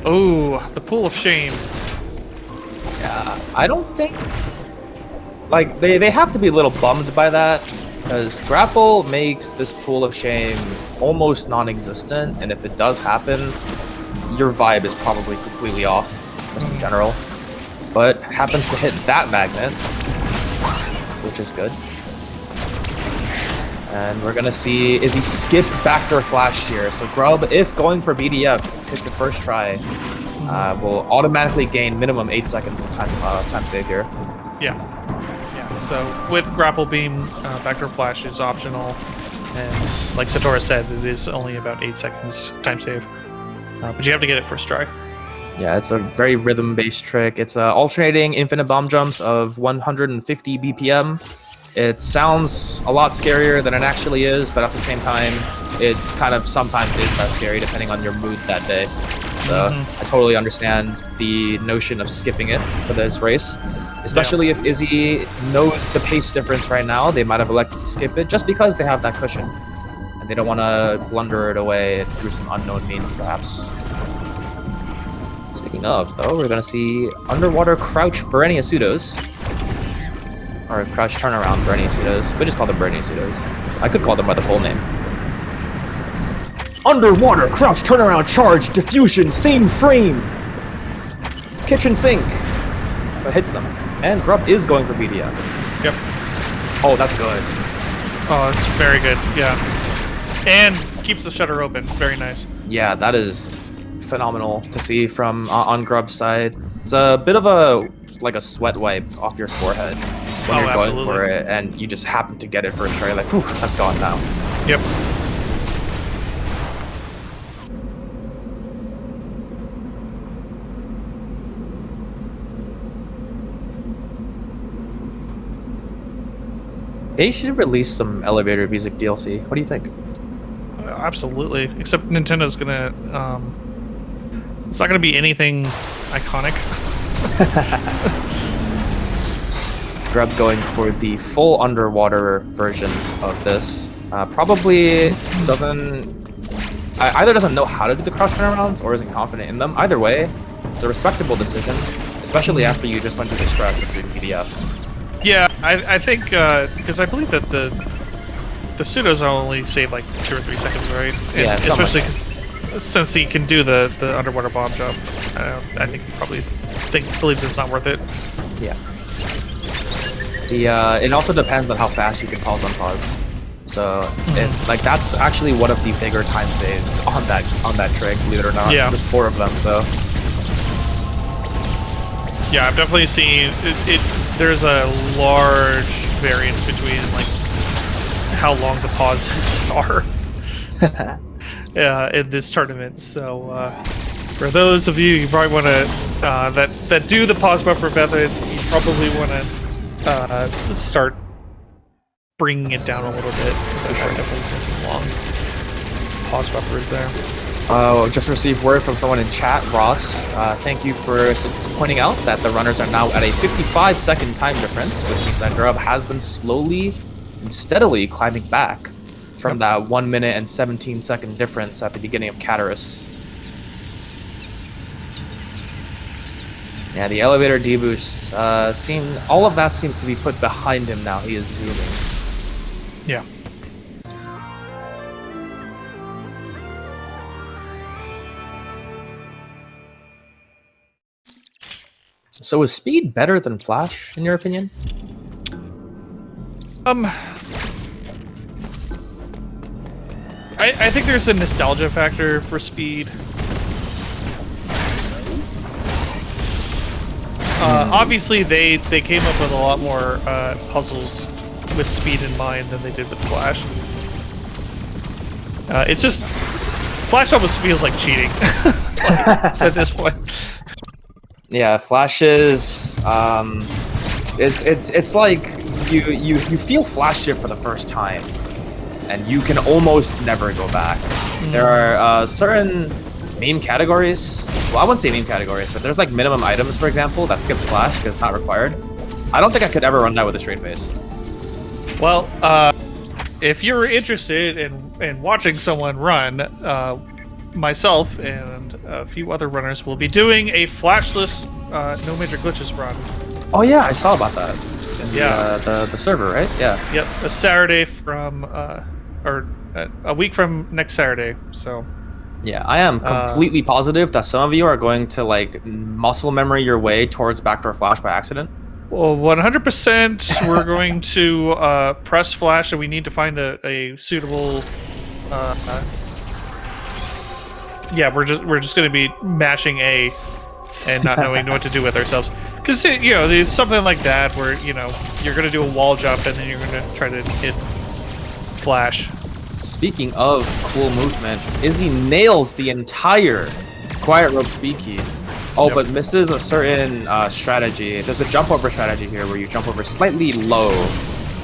Oh, the pool of shame. Yeah, I don't think... Like, they have to be a little bummed by that, because grapple makes this pool of shame almost non-existent, and if it does happen, your vibe is probably completely off, just in general. But happens to hit that magnet, which is good. And we're gonna see Izzy skip backdoor flash here. So Grub, if going for BDF, hits the first try, will automatically gain minimum 8 seconds of time save here. Yeah. Yeah. So with grapple beam, backdoor flash is optional, and like Satora said, it is only about 8 seconds time save. But you have to get it first try. Yeah, it's a very rhythm-based trick. It's alternating infinite bomb jumps of 150 BPM. It sounds a lot scarier than it actually is, but at the same time, it kind of sometimes is less scary depending on your mood that day. So I totally understand the notion of skipping it for this race, especially if Izzy knows the pace difference right now. They might have elected to skip it just because they have that cushion, and they don't want to blunder it away through some unknown means, perhaps. Speaking of, though, we're gonna see underwater crouch Berenia pseudos. Or crouch turnaround Berenia pseudos. We just call them Berenia pseudos. I could call them by the full name. Underwater crouch turnaround charge diffusion same frame. Kitchen sink. That hits them. And Grub is going for BDF. Yep. Oh, that's good. Oh, it's very good. Yeah. And keeps the shutter open. Very nice. Yeah, that is phenomenal to see from on Grub's side. It's a bit of a like a sweat wipe off your forehead when you're going absolutely. for it, and you just happen to get it first try. Like, whew, that's gone now. Yep. They should release some elevator music DLC. What do you think? Absolutely. Except Nintendo's gonna. It's not gonna be anything iconic. Grub going for the full underwater version of this. Probably doesn't... either doesn't know how to do the crouch turnarounds or isn't confident in them. Either way, it's a respectable decision, especially after you just went through the stress of doing PDF. Yeah, I think because I believe that the pseudos only save like 2 or 3 seconds, right? And Yeah, something especially like because since he can do the underwater bomb jump, I think he probably believes it's not worth it. Yeah. It also depends on how fast you can pause on pause. So that's actually one of the bigger time saves on that trick, believe it or not. Yeah. There's 4 of them, so. Yeah, I've definitely seen there's a large variance between like how long the pauses are in this tournament. So for those of you probably want to that do the pause buffer method, you probably want to start bringing it down a little bit, because I've definitely seen some long pause buffers there. Oh, just received word from someone in chat, Ross. Thank you for pointing out that the runners are now at a 55-second time difference, which means that Grub has been slowly and steadily climbing back from that 1 minute and 17-second difference at the beginning of Catarus. Yeah, the elevator deboost, all of that seems to be put behind him now. He is zooming. Yeah. So is speed better than Flash, in your opinion? I think there's a nostalgia factor for speed. Obviously, they came up with a lot more puzzles with speed in mind than they did with Flash. It's just Flash almost feels like cheating at this point. Yeah, Flash is it's like you feel Flash shift for the first time, and you can almost never go back. There are certain meme categories. Well, I wouldn't say meme categories, but there's like minimum items, for example, that skips Flash because it's not required. I don't think I could ever run that with a straight face. Well, if you're interested in watching someone run, myself and a few other runners will be doing a flashless, no major glitches run. Oh yeah, I saw about that. In Yeah. the server, right? Yeah. Yep, a Saturday from, or a week from next Saturday. So. Yeah, I am completely positive that some of you are going to like muscle memory your way towards backdoor Flash by accident. Well, 100% we're going to press Flash, and we need to find a suitable. Yeah, we're just going to be mashing A and not knowing what to do with ourselves. Because there's something like that where you're going to do a wall jump and then you're going to try to hit Flash. Speaking of cool movement, Izzy nails the entire Quiet Rope speed key. Oh, Yep. but misses a certain strategy. There's a jump over strategy here where you jump over slightly low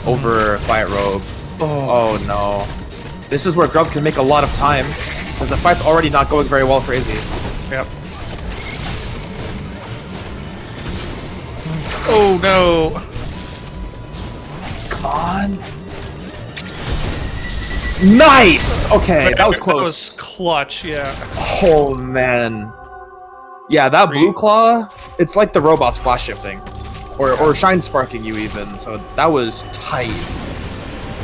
over Quiet Rope. Oh no. This is where Grub can make a lot of time, because the fight's already not going very well for Izzy. Yep. Oh no. Come on. Nice! Okay, that was close. That was clutch, yeah. Oh man. Yeah, that blue claw, it's like the robot's flash shifting. Or shine sparking you even, so that was tight.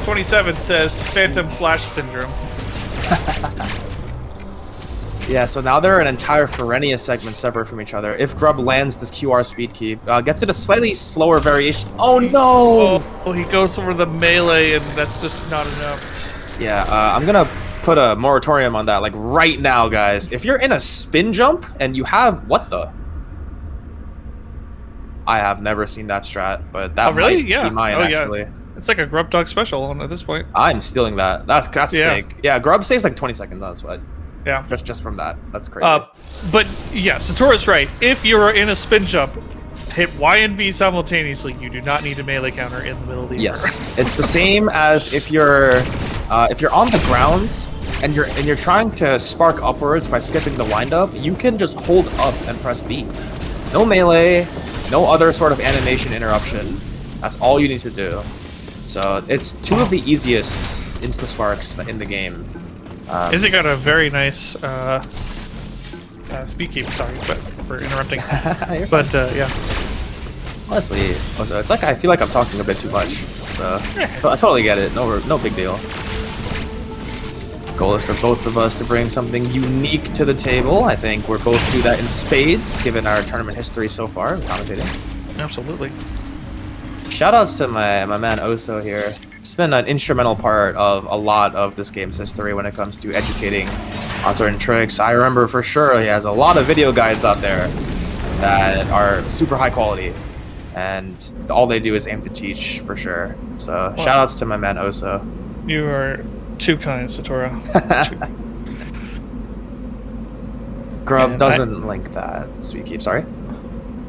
27 says Phantom Flash Syndrome. Yeah, so now they're an entire Ferenia segment separate from each other. If Grub lands this QR speed key, gets it a slightly slower variation. Oh no! Oh, he goes over the melee, and that's just not enough. Yeah, I'm gonna put a moratorium on that, like right now, guys. If you're in a spin jump and you have what the? I have never seen that strat, but that really? might Yeah. be mine actually. Yeah. It's like a Grubdog special at this point. I'm stealing that. That's Yeah. sick. Yeah, Grub saves like 20 seconds on sweat. Yeah. Just from that. That's crazy. But yeah, Satoru's right. If you're in a spin jump, hit Y and B simultaneously. You do not need a melee counter in the middle of the Yes, it's the same as if you're on the ground and you're trying to spark upwards by skipping the windup. You can just hold up and press B. No melee, no other sort of animation interruption. That's all you need to do. So it's two of the easiest insta sparks in the game. Izzy got a very nice speed keep. Sorry, but for interrupting. But yeah. Honestly, also, it's like I feel like I'm talking a bit too much. So I totally get it. No big deal. Goal is for both of us to bring something unique to the table. I think we're both do that in spades, given our tournament history so far, commentating. Absolutely. Shoutouts to my man Oso here. It's been an instrumental part of a lot of this game's history when it comes to educating on certain tricks. I remember for sure he has a lot of video guides out there that are super high quality, and all they do is aim to teach for sure. So shoutouts to my man Oso. You are too kind, Satora. Grub doesn't link that. Speedkeep, sorry.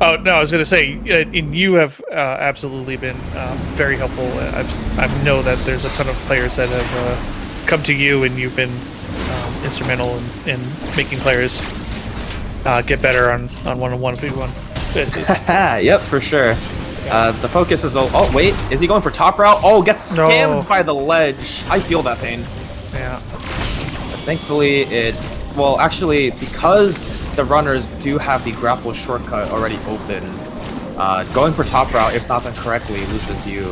Oh no, I was going to say, you have absolutely been very helpful. I know that there's a ton of players that have come to you, and you've been instrumental in making players get better on one-on-one v1 basis. Yep, for sure. The focus is... Oh, wait. Is he going for top route? Oh, gets scammed by the ledge. I feel that pain. Yeah. Thankfully, it... Well, actually, because the runners do have the grapple shortcut already open, going for top route, if not done correctly, loses you.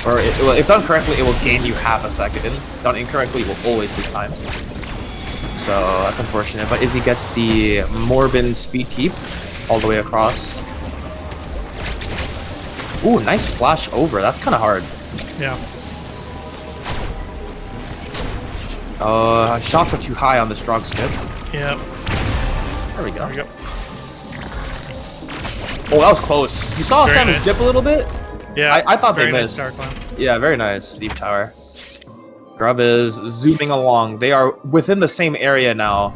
Or, if done correctly, it will gain you half a second. Done incorrectly, it will always lose time. So, that's unfortunate. But Izzy gets the Morbin speed keep all the way across. Ooh, nice flash over. That's kind of hard. Yeah. Shots are too high on this drug skip. Yep. There we go. There we go. Oh, that was close. You saw Samus dip a little bit? Yeah. I thought they nice missed. tower climb. Yeah, very nice. Steep tower. Grub is zooming along. They are within the same area now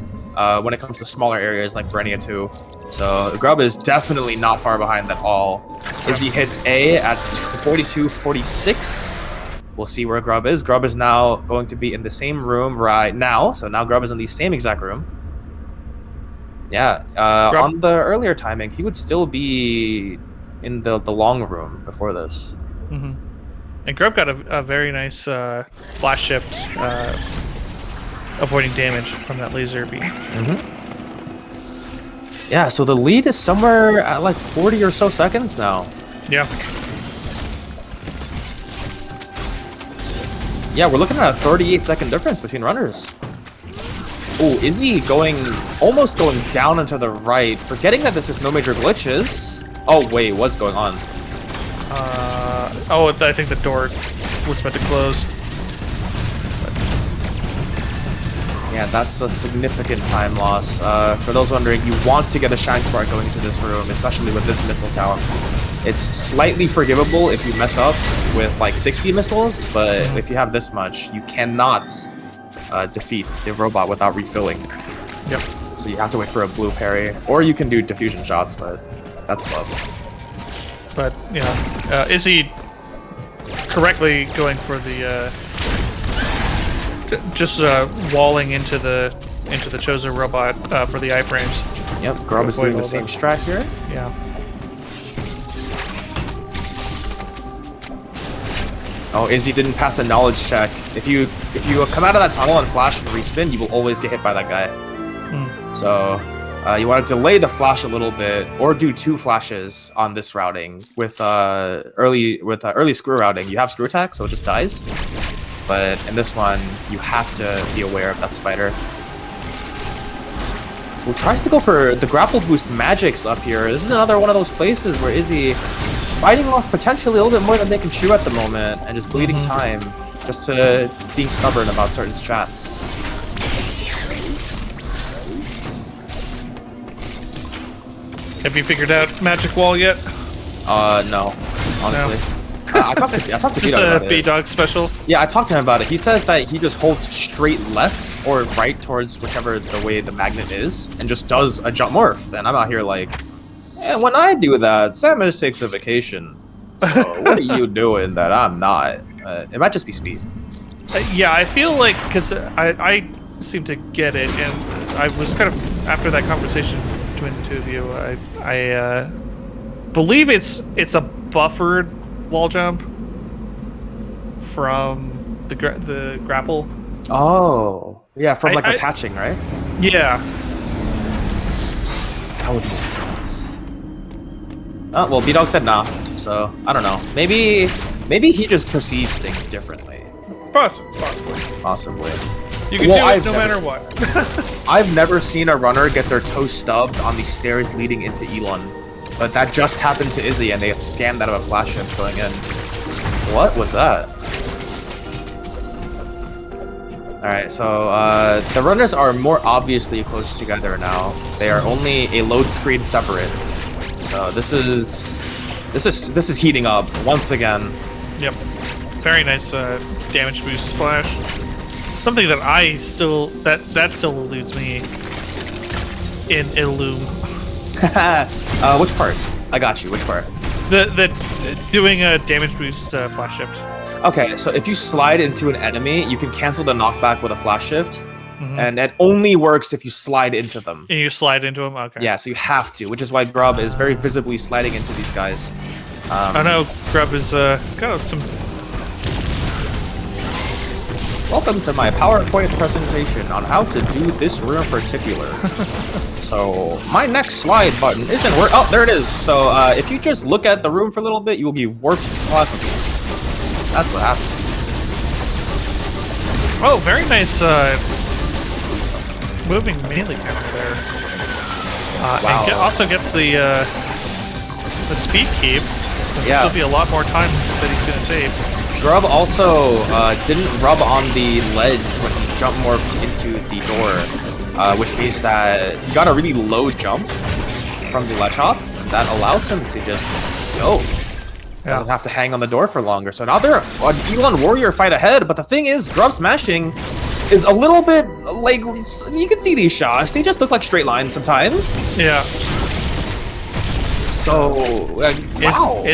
when it comes to smaller areas like Brenia 2. So Grub is definitely not far behind at all. Izzy hits A at 42-46. We'll see where Grub is. Grub is now going to be in the same room right now. So now Grub is in the same exact room. Yeah, on the earlier timing, he would still be in the long room before this. Mm-hmm. And Grub got a very nice flash shift, avoiding damage from that laser beam. Mm-hmm. Yeah, so the lead is somewhere at like 40 or so seconds now. Yeah. Yeah, we're looking at a 38-second difference between runners. Oh, Izzy almost going down and to the right, forgetting that this is no major glitches. Oh wait, what's going on? I think the door was meant to close. Yeah, that's a significant time loss. For those wondering, you want to get a Shine Spark going into this room, especially with this missile count. It's slightly forgivable if you mess up with like 60 missiles, but if you have this much, you cannot defeat the robot without refilling. Yep. So you have to wait for a blue parry, or you can do diffusion shots, but that's slow. But yeah, Izzy correctly going for the just walling into the Chozo robot for the iframes. Yep, Grub is doing the same strat here. Yeah. Oh, Izzy didn't pass a knowledge check. If you come out of that tunnel and flash and respin, you will always get hit by that guy. So you want to delay the flash a little bit, or do 2 flashes on this routing with early screw routing. You have screw attack, so it just dies. But in this one, you have to be aware of that spider. Who tries to go for the grapple boost magics up here. This is another one of those places where Izzy fighting off potentially a little bit more than they can chew at the moment, and just bleeding time, just to being stubborn about certain strats. Have you figured out Magic Wall yet? No, honestly. No. I talked to Just B-Dog a about it. B-Dog special? Yeah, I talked to him about it. He says that he just holds straight left or right towards whichever the way the magnet is, and just does a jump morph. And I'm out here like, when I do that, Samus takes a vacation. So what are you doing that I'm not? It might just be speed. Yeah, I feel like, because I seem to get it, and I was kind of, after that conversation between the two of you, I believe it's a buffered wall jump from the grapple. Oh, yeah, from like attaching, right? Yeah. That would make sense. Oh, well, B-Dog said nah, so I don't know. Maybe he just perceives things differently. Possibly. You can do it no matter what. I've never seen a runner get their toe stubbed on the stairs leading into Elon. But that just happened to Izzy, and they scammed out of a flash shift going in. What was that? Alright, so the runners are more obviously close together now. They are only a load screen separate. So this is heating up once again. Yep. Very nice damage boost splash. Something that I still that still eludes me in Illum. Which part? I got you. Which part? The doing a damage boost flash shift. Okay, so if you slide into an enemy, you can cancel the knockback with a flash shift, Mm-hmm. and it only works if you slide into them. And you slide into them? Okay. Yeah, so you have to, which is why Grub is very visibly sliding into these guys. Oh no, Grub is got some. Welcome to my PowerPoint presentation on how to do this room in particular. So, my next slide button isn't where. Oh, there it is. So, if you just look at the room for a little bit, you will be warped to plasma beam. That's what happened. Oh, very nice moving melee counter there. Wow. And also gets the speed keep. Yeah. There'll be a lot more time that he's gonna save. Grub also didn't rub on the ledge when he jump morphed into the door, which means that he got a really low jump from the ledge hop. That allows him to just go. Doesn't have to hang on the door for longer. So now they're an Elon Warrior fight ahead, but the thing is, Grub smashing is a little bit like, you can see these shots, they just look like straight lines sometimes. Yeah. So, wow.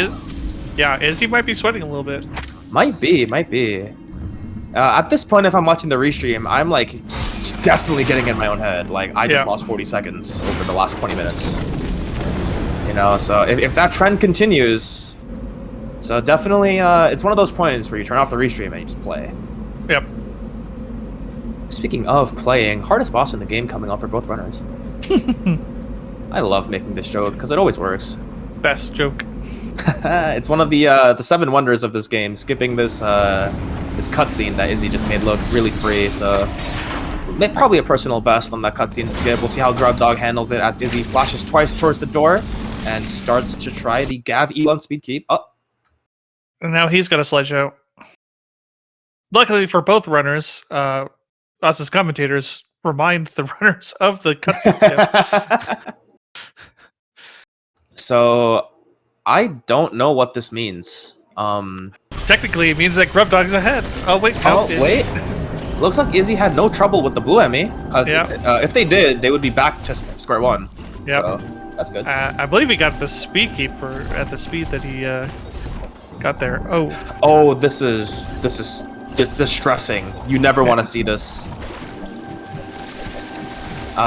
Izzy might be sweating a little bit. Might be. At this point, if I'm watching the restream, I'm like definitely getting in my own head. Like, I just lost 40 seconds over the last 20 minutes. You know, so if that trend continues, so definitely, it's one of those points where you turn off the restream and you just play. Yep. Speaking of playing, hardest boss in the game coming up for both runners. I love making this joke because it always works. Best joke. It's one of the 7 wonders of this game. Skipping this this cutscene that Izzy just made look really free. So probably a personal best on that cutscene skip. We'll see how Grubdog handles it as Izzy flashes twice towards the door and starts to try the Gav Elon speed keep. Oh. And now he's got a slideshow. Luckily for both runners, us as commentators remind the runners of the cutscene skip. So I don't know what this means. Technically, it means that Grubdog's ahead. Oh wait, no, wait. Looks like Izzy had no trouble with the blue Emmy. Because if they did, they would be back to square one. Yeah, so that's good. I believe he got the speed keep at the speed that he got there. Oh, this is distressing. You never want to see this.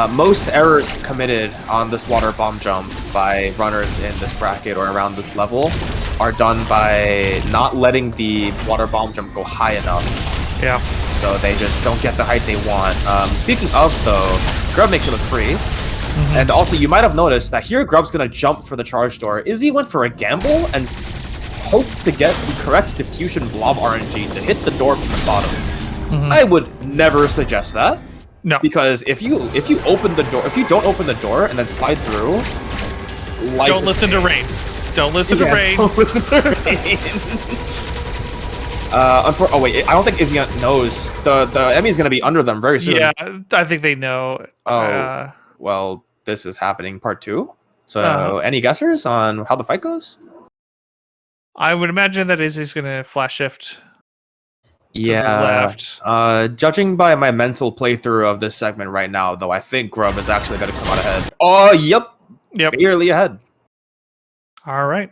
Most errors committed on this water bomb jump by runners in this bracket or around this level are done by not letting the water bomb jump go high enough. Yeah. So they just don't get the height they want. Speaking of, though, Grub makes it look free. Mm-hmm. And also, you might have noticed that here Grub's going to jump for the charge door. Izzy went for a gamble and hoped to get the correct diffusion blob RNG to hit the door from the bottom. Mm-hmm. I would never suggest that. No. Because if you open the door, if you don't open the door and then slide through, don't listen to rain. Don't listen to rain. Don't listen to rain. Oh wait, I don't think Izzy knows. The Emmy is going to be under them very soon. Yeah, I think they know. Oh, well, this is happening part 2. So, any guessers on how the fight goes? I would imagine that Izzy's going to flash shift. Yeah. Left. Judging by my mental playthrough of this segment right now, though, I think Grub is actually going to come out ahead. Oh, yep. Barely ahead. All right.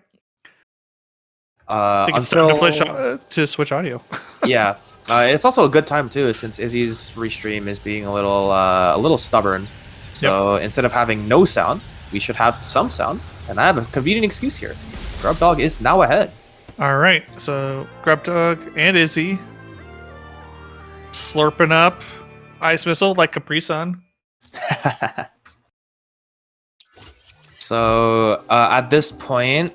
I think it's time to switch audio. Yeah. It's also a good time too, since Izzy's restream is being a little stubborn. So instead of having no sound, we should have some sound. And I have a convenient excuse here. Grubdog is now ahead. All right. So Grubdog and Izzy slurping up ice missile like Capri-Sun. So at this point,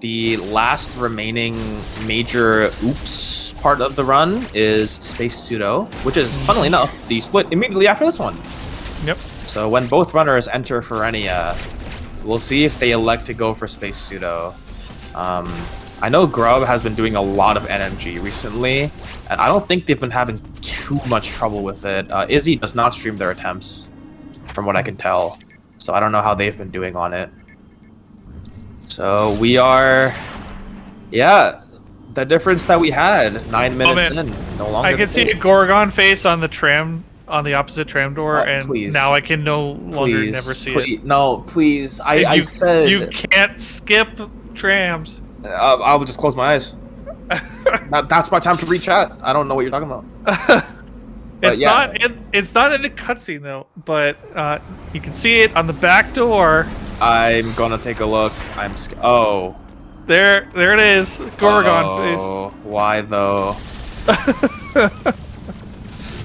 the last remaining major oops part of the run is Space Pseudo, which is, funnily enough, the split immediately after this one. Yep. So when both runners enter Ferenia, We'll see if they elect to go for Space Pseudo. I know Grub has been doing a lot of NMG recently, and I don't think they've been having too much trouble with it. Izzy does not stream their attempts, from what I can tell. So I don't know how they've been doing on it. So we are... Yeah, the difference that we had 9 minutes in, no longer. I can see a Gorgon face on the tram, on the opposite tram door, and please. now I can no longer never see it. No, please. I said you can't skip trams. I will just close my eyes. That's my time to reach out. I don't know what you're talking about. It's not in the cutscene though, but you can see it on the back door. I'm gonna take a look. Oh. There it is. Gorgon face. Why though?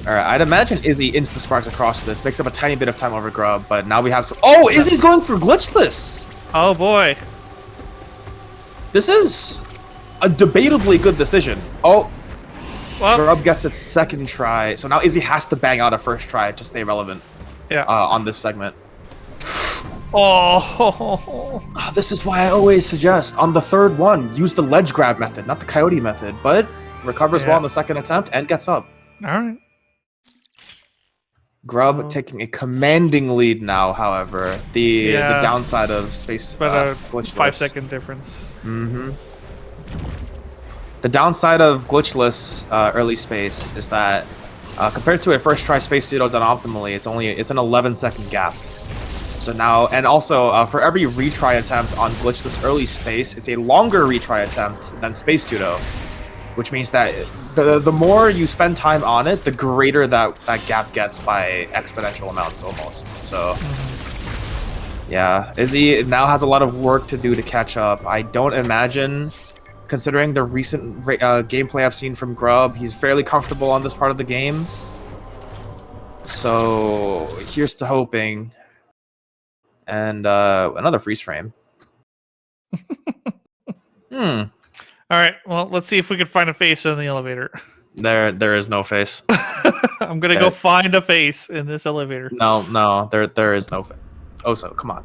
Alright, I'd imagine Izzy insta-sparks across this, makes up a tiny bit of time over Grub, but now we have some... Oh, Izzy's going for glitchless! Oh boy. This is a debatably good decision. Oh, well, Grub gets its second try, so now Izzy has to bang out a first try to stay relevant on this segment. Oh. This is why I always suggest, on the third one, use the ledge grab method, not the coyote method, but recovers well on the second attempt and gets up. Alright. Grub taking a commanding lead now, however. The downside of space but a glitchless. 5-second difference. The downside of glitchless early space is that compared to a first try space pseudo done optimally, it's an 11-second gap. So now, and also for every retry attempt on glitchless early space, it's a longer retry attempt than space pseudo, which means that the more you spend time on it, the greater that gap gets by exponential amounts almost. So yeah, Izzy now has a lot of work to do to catch up. I don't imagine, considering the recent gameplay I've seen from Grub, he's fairly comfortable on this part of the game. So here's to hoping. And another freeze frame. All right, well, let's see if we can find a face in the elevator. There is no face. I'm gonna go find a face in this elevator. No, there is no face. Oh, so come on.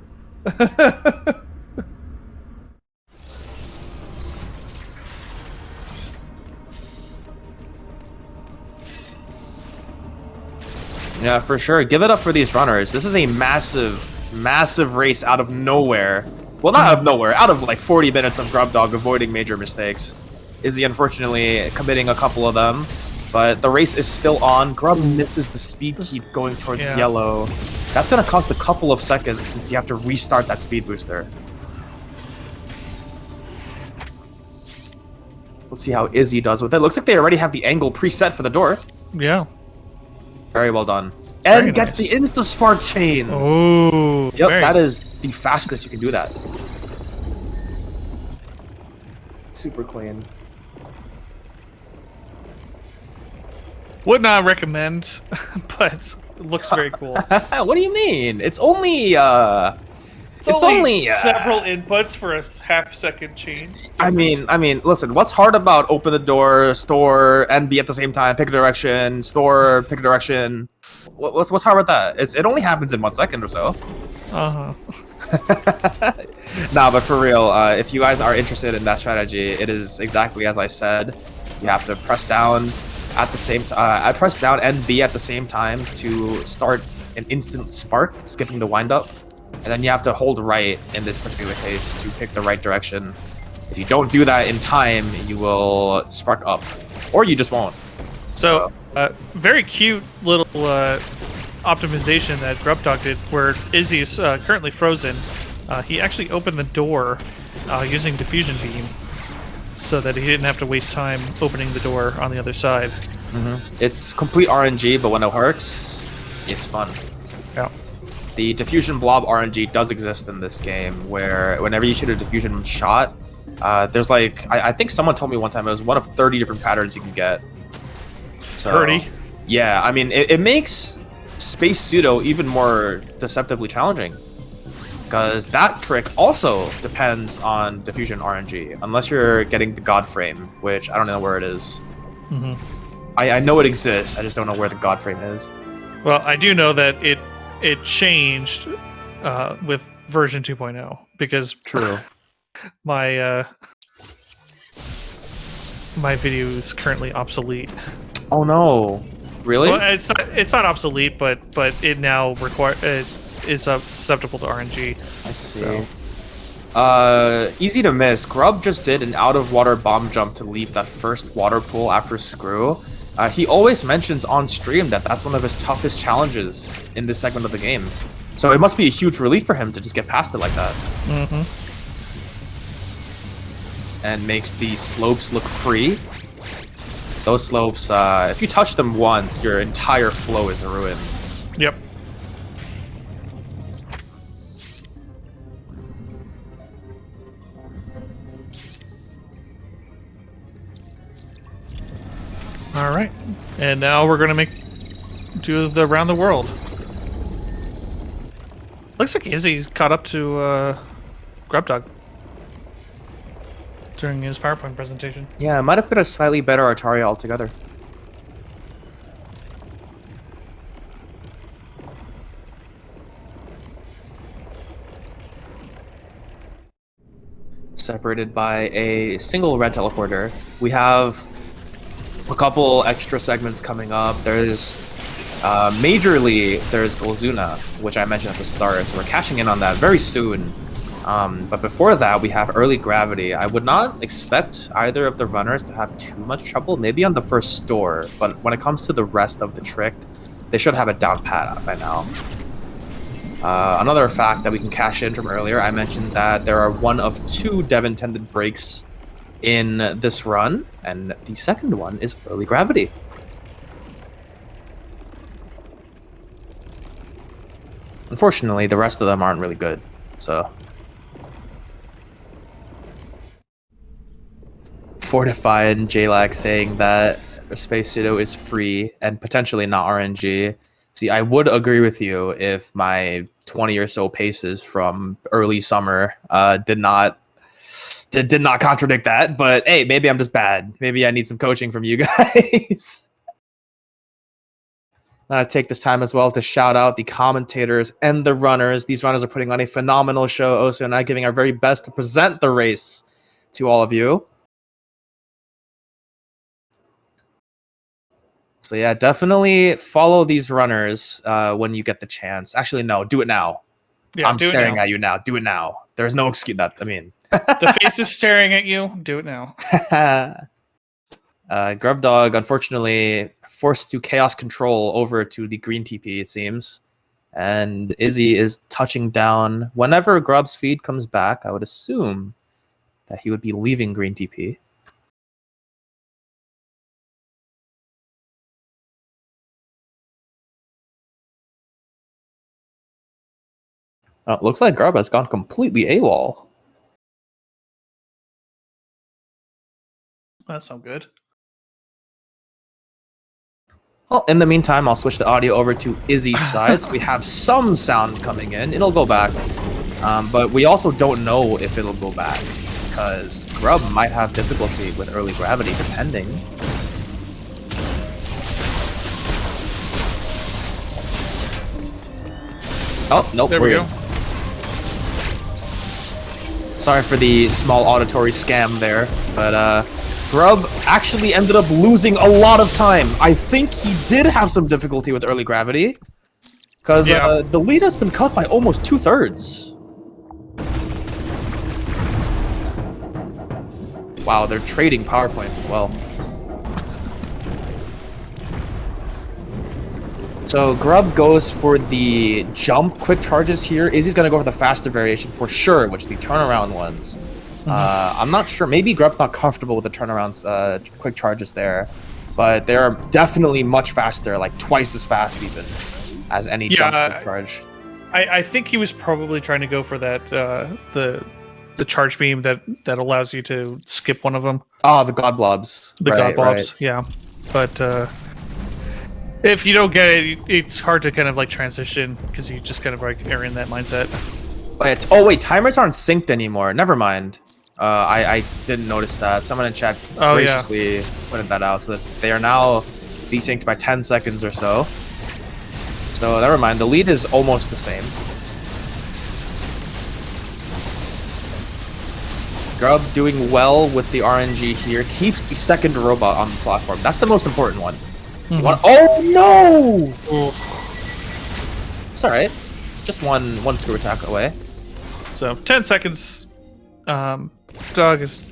Yeah, for sure. Give it up for these runners. This is a massive race out of nowhere. Well, not out of nowhere, out of like 40 minutes of Grubdog avoiding major mistakes. Izzy unfortunately committing a couple of them, but the race is still on. Grub misses the speed keep going towards yellow. That's going to cost a couple of seconds since you have to restart that speed booster. Let's see how Izzy does with it. Looks like they already have the angle preset for the door. Yeah. Very well done. And gets the insta-spark chain. Oh. Yep, that is the fastest you can do that. Super clean. Would not recommend, but it looks very cool. What do you mean? It's only it's only several inputs for a half-second chain. I mean, listen, what's hard about open the door, store, and be at the same time, pick a direction, store, pick a direction? What's hard with that? It only happens in 1 second or so. Nah, but for real, if you guys are interested in that strategy, it is exactly as I said. You have to press down at the same time. I press down and B at the same time to start an instant spark, skipping the wind up, and then you have to hold right in this particular case to pick the right direction. If you don't do that in time, you will spark up, or you just won't. So very cute little optimization that Grubdog did, where Izzy's currently frozen. He actually opened the door using diffusion beam, so that he didn't have to waste time opening the door on the other side. It's complete RNG, but when it works, it's fun. Yeah. The diffusion blob RNG does exist in this game, where whenever you shoot a diffusion shot, there's like, I think someone told me one time it was one of 30 different patterns you can get. So, 30? Yeah, I mean, it makes Space Pseudo even more deceptively challenging. Because that trick also depends on diffusion RNG, unless you're getting the God Frame, which I don't know where it is. I know it exists, I just don't know where the God Frame is. Well, I do know that it changed with version 2.0 because True. my my video is currently obsolete. Oh no. Really? Well, it's not obsolete, but it now is susceptible to RNG. I see. So. Easy to miss. Grub just did an out-of-water bomb jump to leave that first water pool after Screw. He always mentions on stream that that's one of his toughest challenges in this segment of the game. So it must be a huge relief for him to just get past it like that. Mm-hmm. And makes the slopes look free. Those slopes, if you touch them once, your entire flow is ruined. Yep. All right, and now we're gonna do the around the world. Looks like Izzy caught up to Grubdog during his PowerPoint presentation. Yeah, it might have been a slightly better Atari altogether. Separated by a single red teleporter. We have a couple extra segments coming up. There's majorly there's Golzuna, which I mentioned at the start, so we're cashing in on that very soon. But before that, we have early gravity. I would not expect either of the runners to have too much trouble, maybe on the first store, but when it comes to the rest of the trick, they should have it down pat by now. Another fact that we can cash in from earlier, I mentioned that there are one of 2 dev-intended breaks in this run, and the second one is early gravity. Unfortunately, the rest of them aren't really good, so... Fortified and JLAC saying that Space Pseudo is free and potentially not RNG. See, I would agree with you if my 20 or so paces from early summer did not contradict that, but hey, maybe I'm just bad. Maybe I need some coaching from you guys. I'm gonna take this time as well to shout out the commentators and the runners. These runners are putting on a phenomenal show. Oso and I giving our very best to present the race to all of you. So yeah, definitely follow these runners when you get the chance. Actually, no, do it now. Yeah, I'm staring at you now. Do it now. There's no excuse. The face is staring at you. Do it now. Grubdog, unfortunately, forced to chaos control over to the green TP, it seems. And Izzy is touching down. Whenever Grub's feed comes back, I would assume that he would be leaving green TP. Looks like Grub has gone completely AWOL. That's not good. Well, in the meantime, I'll switch the audio over to Izzy's side. So we have some sound coming in. It'll go back. But we also don't know if it'll go back, because Grub might have difficulty with early gravity, depending. Oh, nope. There we go. Sorry for the small auditory scam there, but Grub actually ended up losing a lot of time. I think he did have some difficulty with early gravity, because the lead has been cut by almost 2/3. Wow, they're trading power points as well. So Grub goes for the jump quick charges here. Izzy's going to go for the faster variation for sure, which is the turnaround ones. I'm not sure. Maybe Grub's not comfortable with the turnarounds, quick charges there. But they're definitely much faster, like twice as fast even, as any jump quick charge. I think he was probably trying to go for that, the charge beam that allows you to skip one of them. Oh, the God Blobs. The God Blobs, yeah. But... if you don't get it, it's hard to kind of like transition because you just kind of like are in that mindset. Oh wait, timers aren't synced anymore. Never mind. I didn't notice that. Someone in chat graciously pointed that out, so that they are now desynced by 10 seconds or so. So never mind. The lead is almost the same. Grub doing well with the RNG here. Keeps the second robot on the platform. That's the most important one. Oh no! It's alright. Just one screw attack away. So 10 seconds. Dog is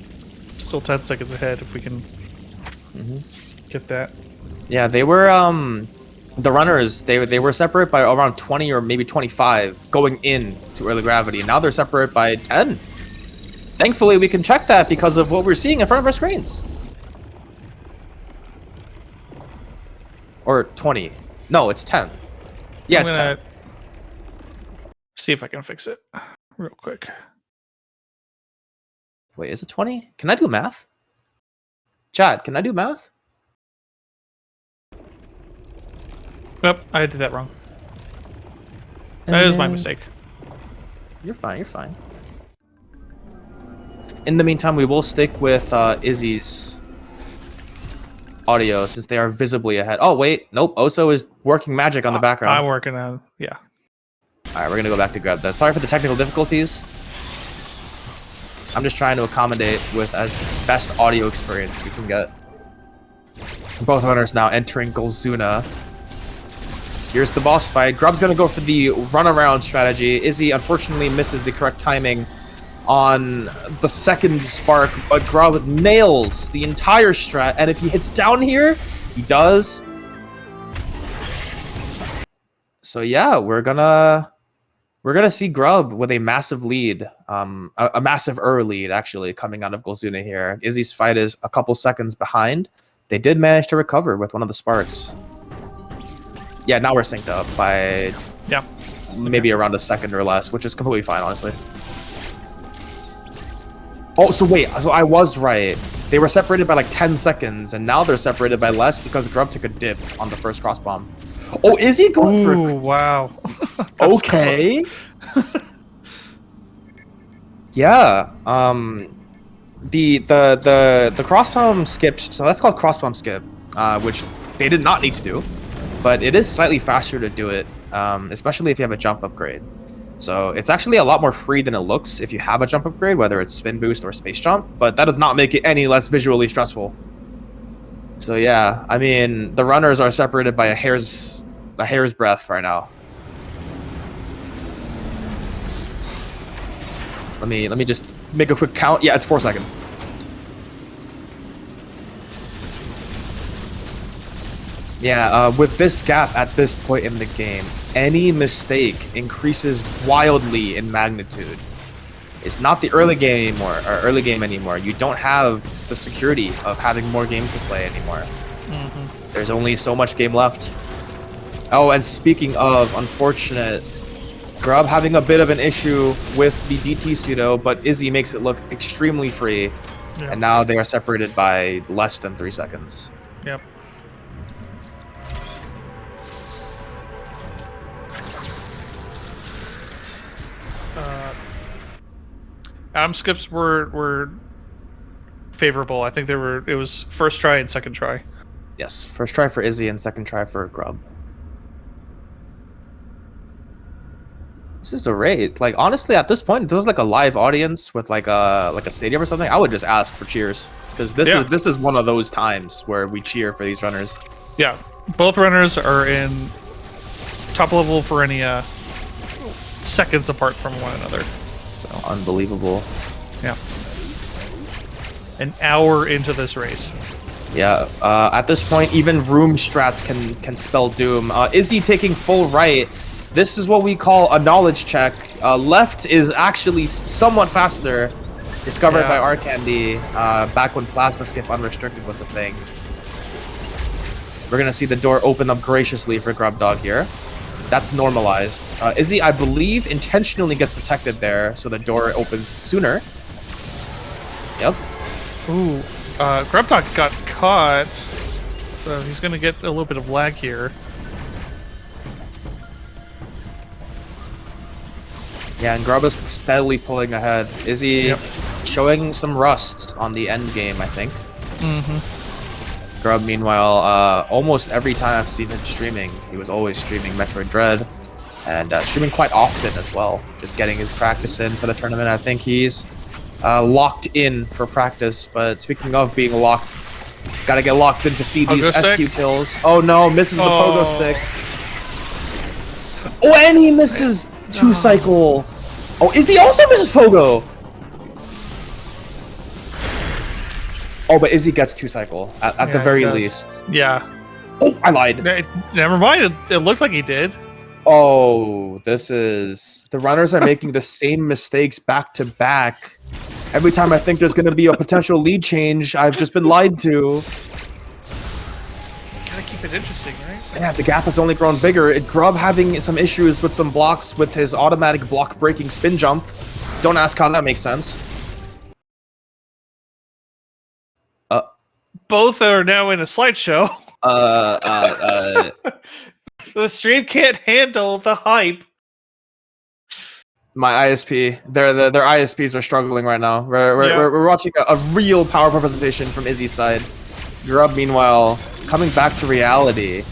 still 10 seconds ahead if we can get that. Yeah, they were the runners. They were separate by around 20 or maybe 25 going in to early gravity. Now they're separate by 10. Thankfully, we can check that because of what we're seeing in front of our screens. Or 20. No, it's 10. Yeah, it's 10. See if I can fix it real quick. Wait, is it 20? Can I do math? Chad, can I do math? Nope, I did that wrong. That is my mistake. You're fine, you're fine. In the meantime, we will stick with Izzy's audio since they are visibly ahead. Oh, wait. Nope. Oso is working magic on the background. I'm working on, yeah. All right, we're going to go back to grab that. Sorry for the technical difficulties. I'm just trying to accommodate with as best audio experience as we can get. Both runners now entering Golzuna. Here's the boss fight. Grub's going to go for the runaround strategy. Izzy unfortunately misses the correct timing on the second spark, but Grub nails the entire strat, and if he hits down here, he does. So yeah, we're gonna see Grub with a massive lead, a massive lead actually coming out of Golzuna here. Izzy's fight is a couple seconds behind. They did manage to recover with one of the sparks. Yeah, now we're synced up by maybe around a second or less, which is completely fine, honestly. Oh, so wait, so I was right. They were separated by like 10 seconds, and now they're separated by less because Grub took a dip on the first cross bomb. Oh, is he going for? Wow. Okay. Yeah. The cross bomb skipped. So that's called cross bomb skip, which they did not need to do, but it is slightly faster to do it, especially if you have a jump upgrade. So it's actually a lot more free than it looks if you have a jump upgrade, whether it's spin boost or space jump, but that does not make it any less visually stressful. So yeah, I mean, the runners are separated by a hair's breadth right now. Let me just make a quick count. Yeah, it's 4 seconds. Yeah, with this gap at this point in the game, any mistake increases wildly in magnitude. It's not the early game anymore. You don't have the security of having more game to play anymore. There's only so much game left. Oh, and speaking of unfortunate, Grub having a bit of an issue with the DT pseudo, but Izzy makes it look extremely free. Yeah. And now they are separated by less than 3 seconds. Yep. Adam skips were favorable. I think it was first try and second try. Yes, first try for Izzy and second try for Grub. This is a race. Like honestly, at this point, if there was like a live audience with like a stadium or something, I would just ask for cheers because this is one of those times where we cheer for these runners. Yeah, both runners are in top level for any seconds apart from one another. So unbelievable. Yeah. An hour into this race. Yeah. At this point, even room strats can spell doom. Izzy taking full right. This is what we call a knowledge check. Left is actually somewhat faster. Discovered by Arcandy back when Plasma Skip Unrestricted was a thing. We're gonna see the door open up graciously for Grubdog here. That's normalized. Izzy, I believe, intentionally gets detected there, so the door opens sooner. Yep. Ooh, Grubdog got caught, so he's gonna get a little bit of lag here. Yeah, and Grub is steadily pulling ahead. Izzy showing some rust on the end game, I think. Grub, meanwhile, almost every time I've seen him streaming, he was always streaming Metroid Dread, and streaming quite often as well. Just getting his practice in for the tournament. I think he's locked in for practice. But speaking of being locked, gotta get locked in to see these Pogo SQ stick? kills. Oh no, misses the pogo stick. Oh, and he misses 2-cycle. Oh, Izzy also misses pogo. Oh, but Izzy gets 2-cycle at the very least. Yeah. Oh, I lied. Never mind. It looked like he did. Oh, this is... The runners are making the same mistakes back to back. Every time I think there's going to be a potential lead change, I've just been lied to. Gotta keep it interesting, right? Yeah, the gap has only grown bigger. Grub having some issues with some blocks with his automatic block-breaking spin jump. Don't ask how that makes sense. Both are now in a slideshow. The stream can't handle the hype. My ISP, their ISPs are struggling right now. We're watching a real power representation from Izzy's side. Grub, meanwhile, coming back to reality.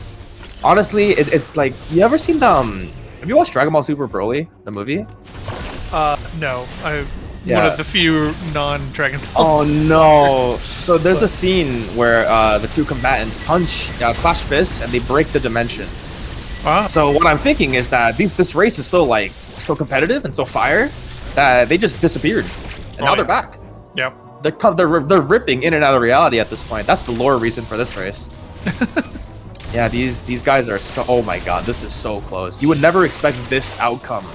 Honestly, it's like, you ever seen have you watched Dragon Ball Super Broly, the movie? No. Yeah. One of the few non-Dragon Ball. Oh no! So there's a scene where the two combatants clash fists, and they break the dimension. Wow. So what I'm thinking is that this race is so competitive and so fire that they just disappeared, and now they're back. Yep. They're ripping in and out of reality at this point. That's the lore reason for this race. Yeah, these guys are so... Oh my god, this is so close. You would never expect this outcome,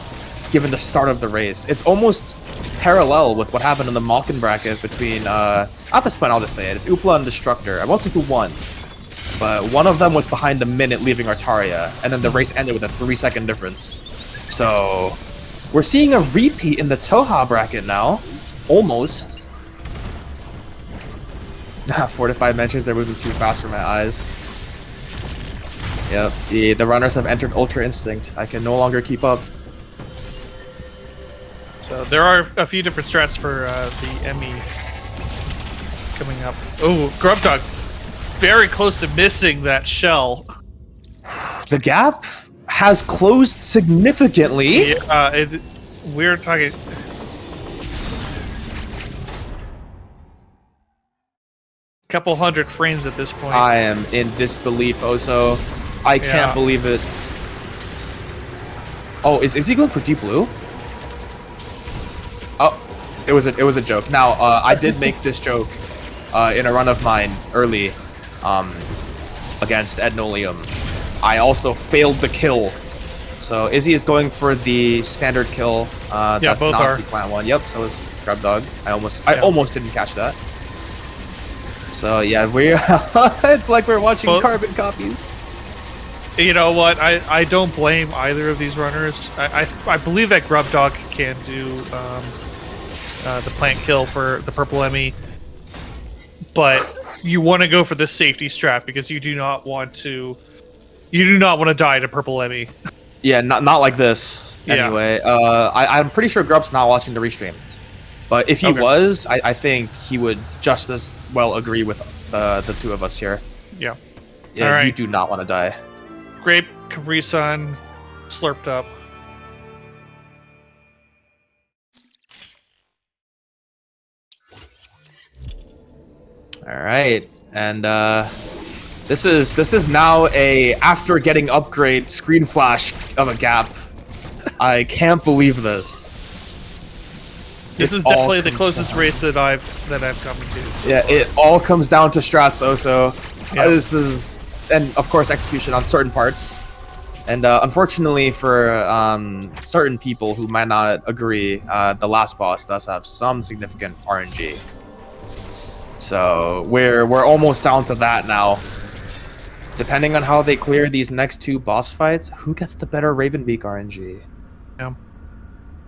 given the start of the race. It's almost parallel with what happened in the Malkin bracket between... at this point, I'll just say it. It's Upla and Destructor. I won't say who won, but one of them was behind a minute leaving Artaria, and then the race ended with a 3-second difference. So, we're seeing a repeat in the Thoha bracket now. Almost. 4 to 5 mentions, they're moving too fast for my eyes. Yep, the runners have entered Ultra Instinct. I can no longer keep up. So there are a few different strats for the ME coming up. Oh, Grubdog, very close to missing that shell. The gap has closed significantly. Yeah, we're talking... Couple hundred frames at this point. I am in disbelief, Oso. I can't believe it. Oh, is he going for Deep Blue? Oh, it was a joke. Now, I did make this joke in a run of mine early against Ednolium. I also failed the kill. So Izzy is going for the standard kill. That's both not are. the plant one. Yep, so is Grubdog. I almost didn't catch that. So yeah, it's like we're watching carbon copies. You know what? I don't blame either of these runners. I believe that Grubdog can do the plant kill for the purple ME, but you want to go for the safety strat because you do not want to die to purple ME. Yeah, not like this. Anyway, I'm pretty sure Grub's not watching the restream. But if he was, I think he would just as well agree with the two of us here. Yeah. Yeah, all right. You do not want to die. Grape Capri-Sun slurped up. All right, and this is now a after getting upgrade screen flash of a gap. I can't believe this. This is definitely the closest race that I've come to. So yeah, it all comes down to strats, Oso. Yep. This is, and of course execution on certain parts. And unfortunately for certain people who might not agree, the last boss does have some significant RNG. So we're almost down to that now. Depending on how they clear these next two boss fights, who gets the better Ravenbeak RNG? Yeah.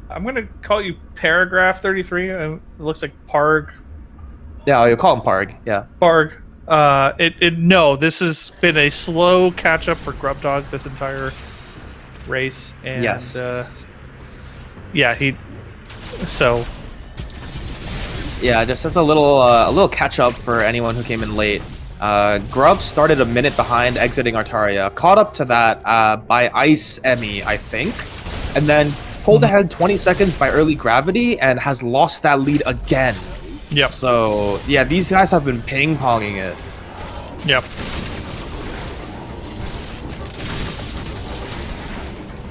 I'm gonna call you Paragraph 33. It looks like Parg. Yeah, you call him Parg. Yeah. Parg. No, this has been a slow catch up for Grubdog this entire race, and yes. Yeah, just as a little catch up for anyone who came in late. Grub started a minute behind exiting Artaria, caught up to that by Ice Emmy, I think, and then pulled ahead 20 seconds by early gravity and has lost that lead again. Yep. So, yeah, these guys have been ping-ponging it. Yep.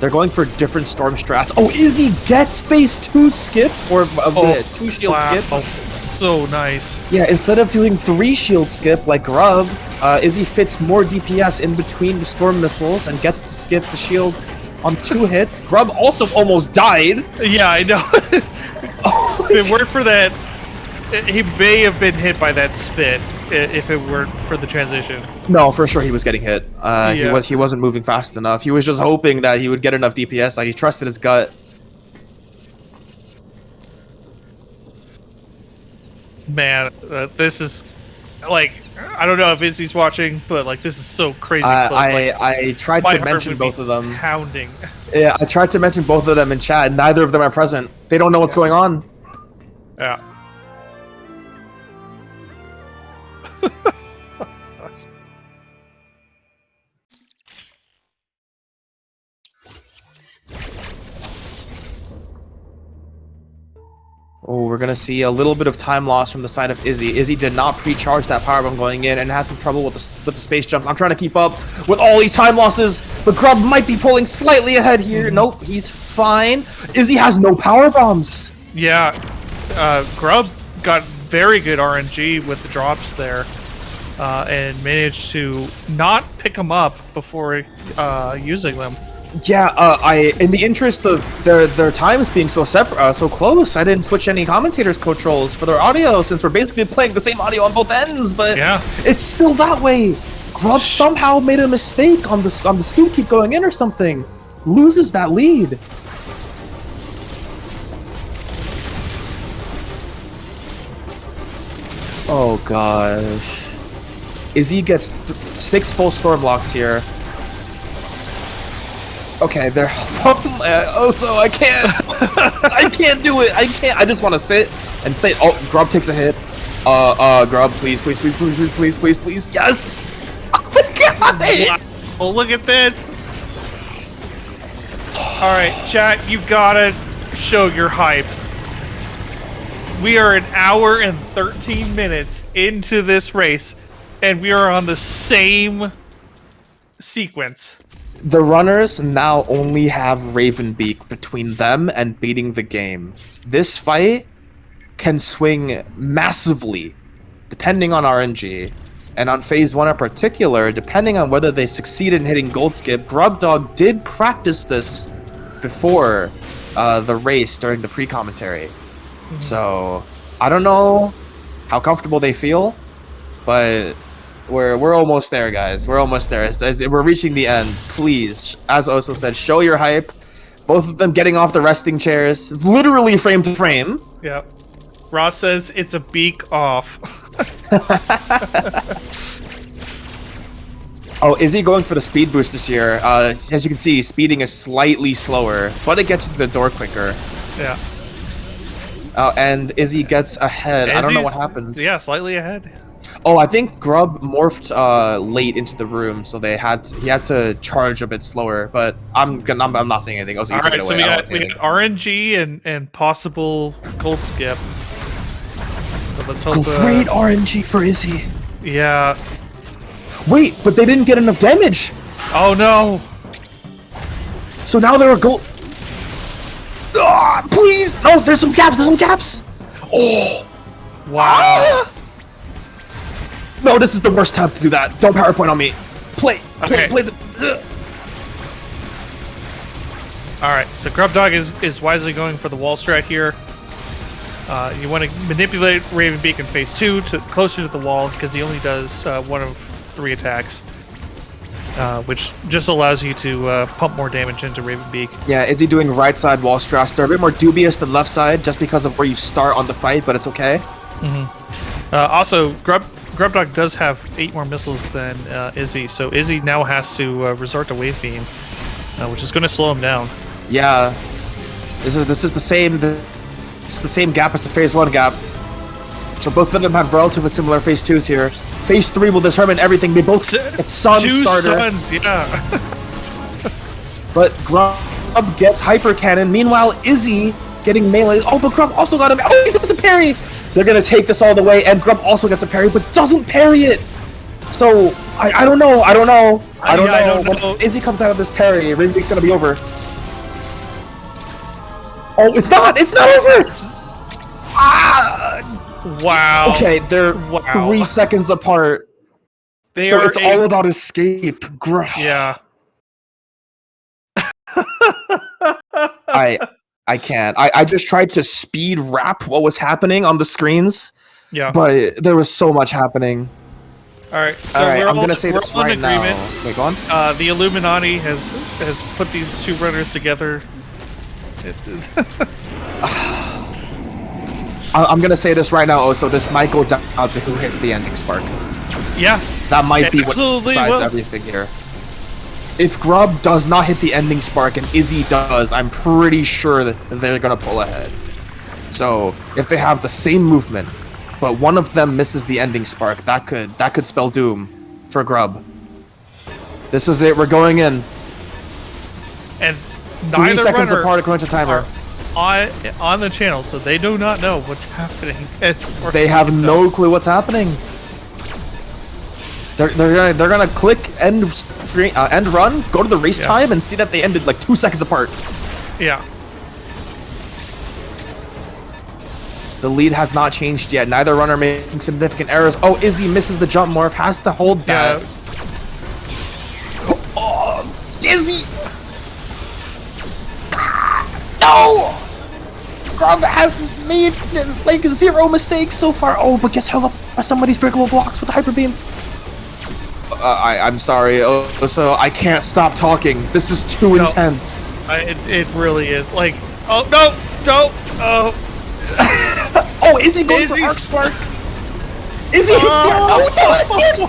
They're going for different storm strats. Oh, Izzy gets phase 2 skip, or 2 shield skip. Oh, so nice. Yeah, instead of doing 3 shield skip like Grub, Izzy fits more DPS in between the storm missiles and gets to skip the shield on 2 hits. Grub also almost died. Yeah, I know. If it weren't for that, he may have been hit by that spit if it weren't for the transition. No, for sure he was getting hit. Yeah. He wasn't moving fast enough. He was just hoping that he would get enough DPS. Like, he trusted his gut. Man, this is like, I don't know if Izzy's watching, but like this is so crazy close. I tried My to heart mention would both be of them. pounding. Yeah, I tried to mention both of them in chat, and neither of them are present. They don't know what's going on. Yeah. Oh, we're gonna see a little bit of time loss from the side of Izzy. Izzy did not pre-charge that power bomb going in and has some trouble with the space jump. I'm trying to keep up with all these time losses, but Grub might be pulling slightly ahead here. Nope, he's fine. Izzy has no power bombs. Yeah. Grub got very good RNG with the drops there, and managed to not pick them up before using them. Yeah, in the interest of their times being so separate, so close, I didn't switch any commentators' controls for their audio since we're basically playing the same audio on both ends. But Yeah. it's still that way. Grub somehow made a mistake on the speed keep going in or something, loses that lead. Oh gosh, Izzy gets 6 full storm blocks here. Okay, they're also I can't I can't do it. I just want to sit and say, oh, Grub takes a hit. Grub, please. Yes. Oh my god. Oh, look at this. All right, chat, you gotta show your hype. We are an hour and 13 minutes into this race, and we are on the same sequence. The runners now only have Ravenbeak between them and beating the game. This fight can swing massively, depending on RNG. And on phase 1 in particular, depending on whether they succeed in hitting gold skip. Grubdog did practice this before the race during the pre-commentary. So, I don't know how comfortable they feel, but we're almost there, guys. We're almost there. As we're reaching the end. Please, as Oso said, show your hype. Both of them getting off the resting chairs, literally frame to frame. Yep. Ross says it's a beak off. Oh, Izzy going for the speed boost this year. As you can see, speeding is slightly slower, but it gets you to the door quicker. Yeah. And Izzy gets ahead. I don't know what happened. Yeah, slightly ahead. Oh, I think Grub morphed late into the room, so he had to charge a bit slower. But I'm not saying anything. Also, you take it away. So we got RNG and possible gold skip. So let's hope. Great RNG for Izzy. Yeah. Wait, but they didn't get enough damage. Oh no. So now they're a gold. Ah, please! No, there's some gaps. Oh. Wow. Ah! No, this is the worst time to do that. Don't PowerPoint on me. Play the. All right. So Grubdog is wisely going for the wall strat here. You want to manipulate Ravenbeak in phase 2 to closer to the wall because he only does 1 of 3 attacks, which just allows you to pump more damage into Ravenbeak. Yeah, is he doing right side wall strats? They're a bit more dubious than left side just because of where you start on the fight, but it's okay. Also, Grubdog does have 8 more missiles than Izzy, so Izzy now has to resort to Wave Beam, which is going to slow him down. Yeah, this is the same. It's the same gap as the phase 1 gap. So both of them have relatively similar phase 2s here. Phase 3 will determine everything. They both get Sun 2 starter. suns, yeah. But Grub Grub gets hyper cannon. Meanwhile, Izzy getting melee. Oh, but Grub also got him. Oh, he's able to parry. They're gonna take this all the way, and Grub also gets a parry, but doesn't parry it. So I don't know. I don't know. When Izzy comes out of this parry, everything's gonna be over. Oh, it's not. It's not over. Wow. Okay, they're 3 seconds apart. So it's all about escape. Yeah. I can't. I just tried to speed wrap what was happening on the screens. Yeah. But there was so much happening. All right. So all right, I'm gonna say this right now. Wait, go on. The Illuminati has put these two runners together. I'm gonna say this right now. So this might go down to who hits the ending spark. Yeah. That might be what decides everything here. If Grub does not hit the ending spark and Izzy does, I'm pretty sure that they're gonna pull ahead. So if they have the same movement, but one of them misses the ending spark, that could spell doom for Grub. This is it. We're going in. And 3 seconds apart according to timer. On the channel, so they do not know what's happening. They have no clue what's happening. They're gonna click end run, go to the race time, and see that they ended like 2 seconds apart. Yeah. The lead has not changed yet. Neither runner making significant errors. Oh, Izzy misses the jump. Morph has to hold that. Yeah. Oh, Izzy! No! Grub has made like 0 mistakes so far. Oh, but gets held up by some of these breakable blocks with the hyper beam. I'm sorry. Oh, so I can't stop talking. This is too intense. It really is. Like, oh no, don't. Oh. Oh, is he going for Arc Spark? Is he? No, what is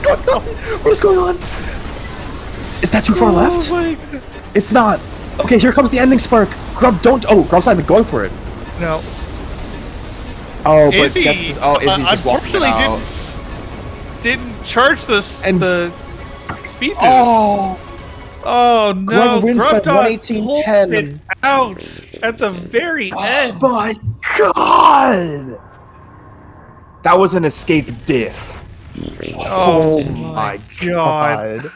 going on? What is going on? Is that too far left? It's not. Okay, here comes the ending spark. Grub, don't. Oh, Grub's not even going for it. No. Oh, but Izzy, gets this. Oh, Izzy's just walking it out. Didn't charge the speed boost. Oh no! Grub wins by 118.10. Out at the very end. Oh my god! That was an escape diff. Oh my god!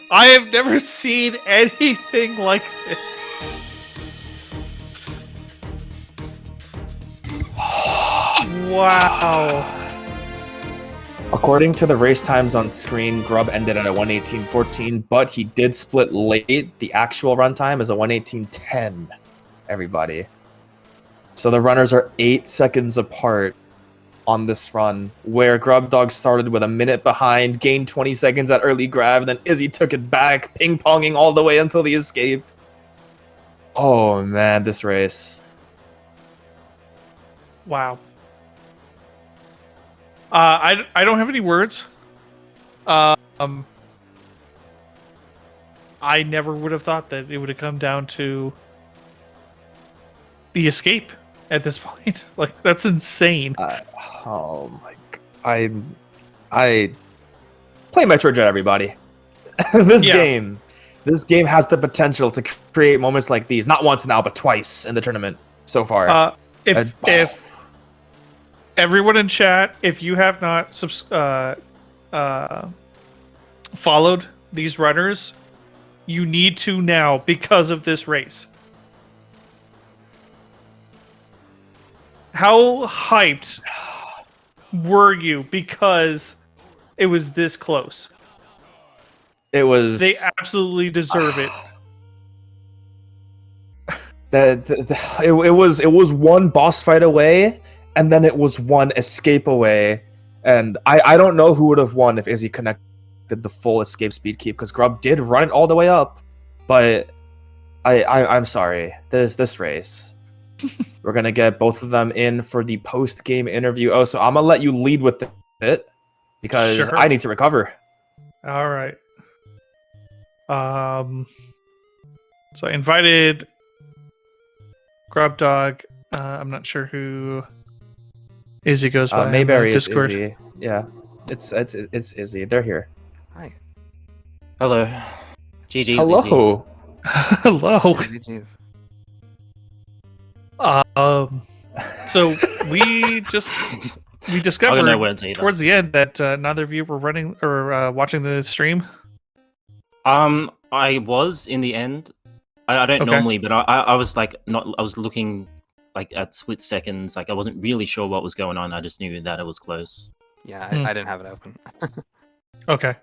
I have never seen anything like this. Wow. According to the race times on screen, Grub ended at a 118.14, but he did split late. The actual runtime is a 118.10, everybody. So the runners are 8 seconds apart on this run, where Grubdog started with a minute behind, gained 20 seconds at early grab, and then Izzy took it back, ping-ponging all the way until the escape. Oh man, this race. Wow. I don't have any words. I never would have thought that it would have come down to the escape at this point. Like, that's insane. Oh my god. I play Metroid, everybody. This game has the potential to create moments like these, not once now, but twice in the tournament so far. If everyone in chat, if you have not followed these runners, you need to now because of this race. How hyped were you because it was this close? It was. They absolutely deserve it. It was one boss fight away, and then it was one escape away, and I don't know who would have won if Izzy connected the full escape speed keep, because Grub did run it all the way up, but I'm sorry, this race. We're gonna get both of them in for the post-game interview. Oh, so I'm gonna let you lead with it because Sure. I need to recover. All right. So I invited Grubdog. I'm not sure who Izzy goes by Mayberry is Discord. Izzy. Yeah, it's Izzy. They're here. Hi. Hello. GG's. Hello. Hello. GG's. So we I discovered don't know words either. towards the end that neither of you were running or watching the stream. I was in the end. I don't Okay. normally, but I was like not. I was looking like at split seconds. Like I wasn't really sure what was going on. I just knew that it was close. Yeah, Hmm. I didn't have it open. Okay.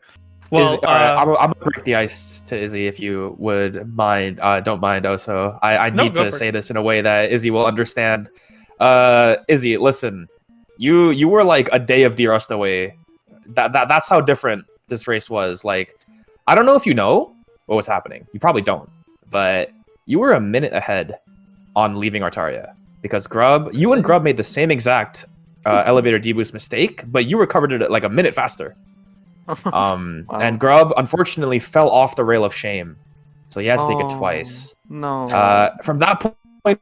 Well, Izzy, all right, I'm gonna break the ice to Izzy if you would mind. Don't mind, also. I No, need go to for say it. this in a way that Izzy will understand. Izzy, listen, you were like a day of DRust away. That's how different this race was. Like, I don't know if you know what was happening. You probably don't, but you were a minute ahead on leaving Artaria because you and Grub made the same exact elevator deboost mistake, but you recovered it like a minute faster. And Grub unfortunately fell off the rail of shame, so he had to take it twice. No. From that point,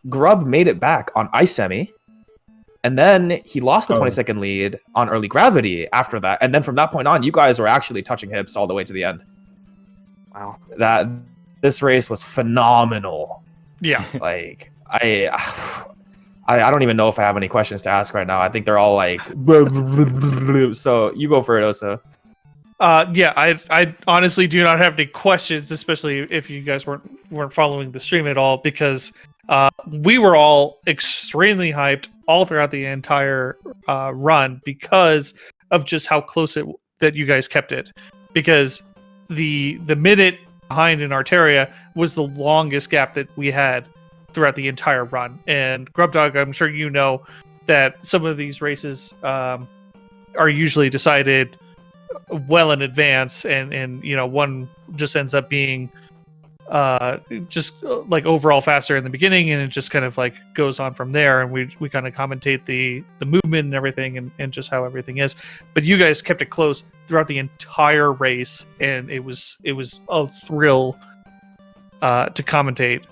Grub made it back on ice semi, and then he lost the 20-second lead on early gravity after that. And then from that point on, you guys were actually touching hips all the way to the end. Wow. This race was phenomenal. yeah. Like I don't even know if I have any questions to ask right now. I think they're all like, so you go for it, Osa. Yeah, I honestly do not have any questions, especially if you guys weren't following the stream at all, because we were all extremely hyped all throughout the entire run because of just how close that you guys kept it. Because the minute behind in Artaria was the longest gap that we had throughout the entire run. And Grubdog, I'm sure you know that some of these races are usually decided well in advance, and you know, one just ends up being like overall faster in the beginning, and it just kind of like goes on from there, and we kind of commentate the movement and everything, and just how everything is. But you guys kept it close throughout the entire race, and it was a thrill to commentate.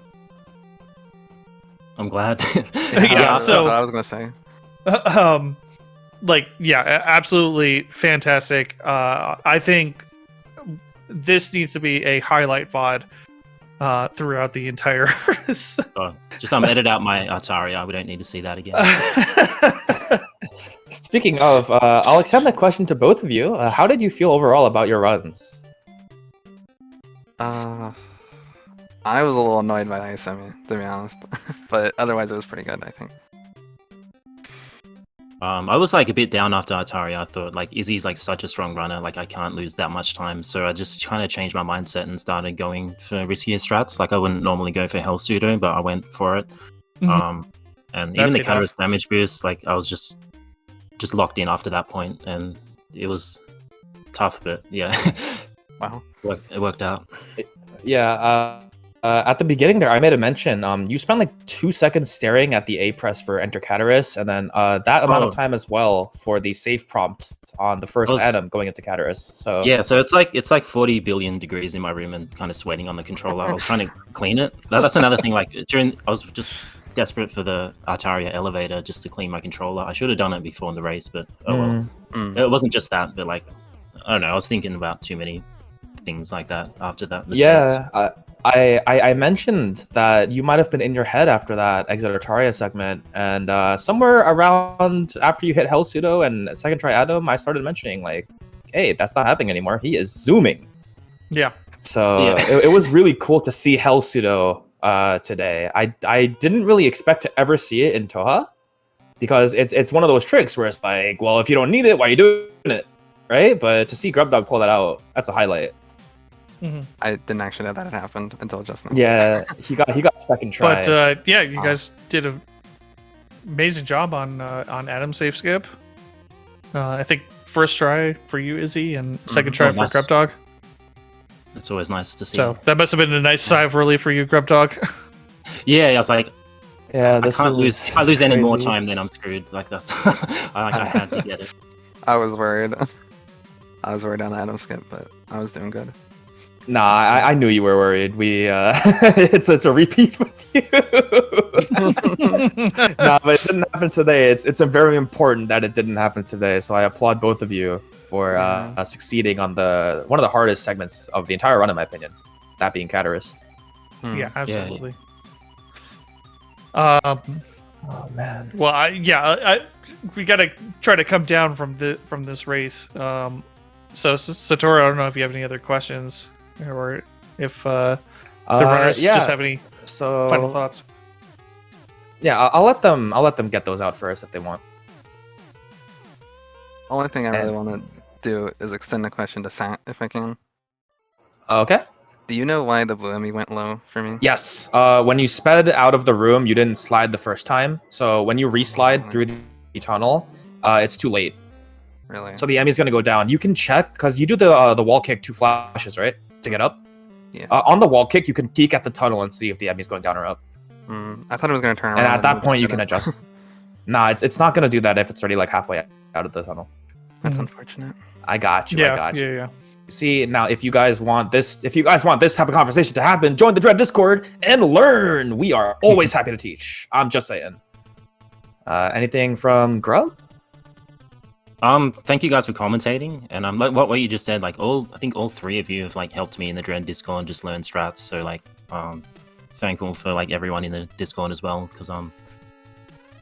I'm glad. Yeah, that's so- what I was gonna say. Like, yeah, absolutely fantastic. I think this needs to be a highlight VOD throughout the entire Just edit out my Artaria. We don't need to see that again. Speaking of, I'll extend that question to both of you. How did you feel overall about your runs? I was a little annoyed by ice semi, to be honest, but otherwise it was pretty good, I think. I was like a bit down after Artaria. I thought like Izzy's like such a strong runner, like I can't lose that much time. So I just kind of changed my mindset and started going for riskier strats. Like I wouldn't normally go for Hell Pseudo, but I went for it. Mhm. And That even the paid counter damage boost, like I was just locked in after that point, and it was tough, but yeah, Wow. it worked out. Yeah, at the beginning there, I made a mention. You spent like 2 seconds staring at the A press for Enter Cataris, and then that amount of time as well for the safe prompt on the first item going into Cataris. So Yeah, so it's like 40 billion degrees in my room and kind of sweating on the controller. I was trying to clean it. That's another thing. Like I was just desperate for the Artaria elevator just to clean my controller. I should have done it before in the race, but oh well. It wasn't just that, but like I don't know. I was thinking about too many things like that after that mistake. yeah, I mentioned that you might have been in your head after that Exit Artaria segment, and somewhere around after you hit Hell Pseudo and second try Adam, I started mentioning like, hey, that's not happening anymore. He is zooming. Yeah. So Yeah. it was really cool to see Hell Pseudo today. I didn't really expect to ever see it in Thoha, because it's one of those tricks where it's like, well, if you don't need it, why are you doing it, right? But to see Grubdog pull that out, that's a highlight. Mm-hmm. I didn't actually know that it happened until just now. Yeah, he got second try. But yeah, you guys did an amazing job on Adam's safe skip. I think first try for you, Izzy, and second try for nice. Grubdog. It's always nice to see. So that must have been a nice sigh of relief for you, Grubdog. Yeah, I was like, yeah, I this can't lose. If I lose any more crazy. time, then I'm screwed. Like that's, I had to get it. I was worried. I was worried on the item skip, but I was doing good. Nah, I knew you were worried. We it's a repeat with you. Nah, but it didn't happen today. It's a very important that it didn't happen today. So I applaud both of you for succeeding on one of the hardest segments of the entire run, in my opinion. That being Caterus. Yeah, absolutely. Oh man. Well, we gotta try to come down from this race. So Satoru, I don't know if you have any other questions, or if the runners just have any final thoughts. Yeah, I'll let them get those out first if they want. Only thing I really want to do is extend the question to Sat, if I can. Okay. Do you know why the blue Emmy went low for me? Yes. When you sped out of the room, you didn't slide the first time. So when you reslide through the tunnel, it's too late. Really? So the Emmy's gonna go down. You can check because you do the wall kick 2 flashes, right, to get up. Yeah. On the wall kick, you can peek at the tunnel and see if the Emmy's going down or up. I thought it was gonna turn around. And at that point, you can adjust. Nah, it's not gonna do that if it's already like halfway out of the tunnel. That's unfortunate. I got you. I got you. Yeah. See, now if you guys want this type of conversation to happen, join the Dread Discord and learn. We are always happy to teach. I'm just saying. Anything from Grub? Thank you guys for commentating, and like what you just said, like I think all three of you have like helped me in the Dread Discord and just learn strats. So like, thankful for like everyone in the Discord as well, because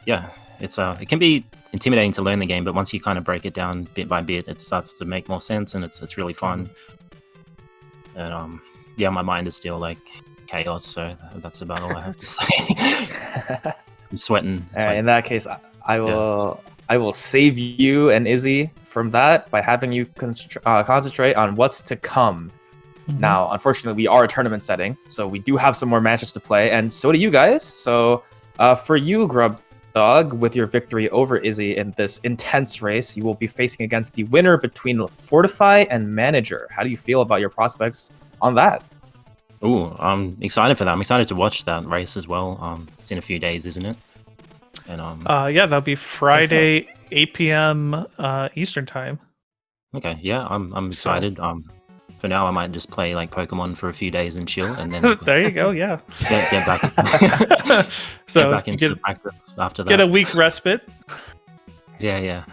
yeah, it's it can be intimidating to learn the game, but once you kind of break it down bit by bit, it starts to make more sense, and it's really fun. And yeah, my mind is still like chaos, so that's about all I have to say. I'm sweating. In that case, I will save you and Izzy from that by having you concentrate on what's to come. Now, unfortunately, we are a tournament setting, so we do have some more matches to play, and so do you guys. So for you, Grubdog, with your victory over Izzy in this intense race, you will be facing against the winner between Fortify and Manager. How do you feel about your prospects on that? Ooh, I'm excited for that. I'm excited to watch that race as well. It's in a few days, isn't it? And yeah, that'll be Friday, 8 p.m. Eastern time. Okay, yeah, I'm excited. For now, I might just play like Pokemon for a few days and chill, and then there you go. Yeah, get back. So get back into practice after that. Get a week respite. Yeah.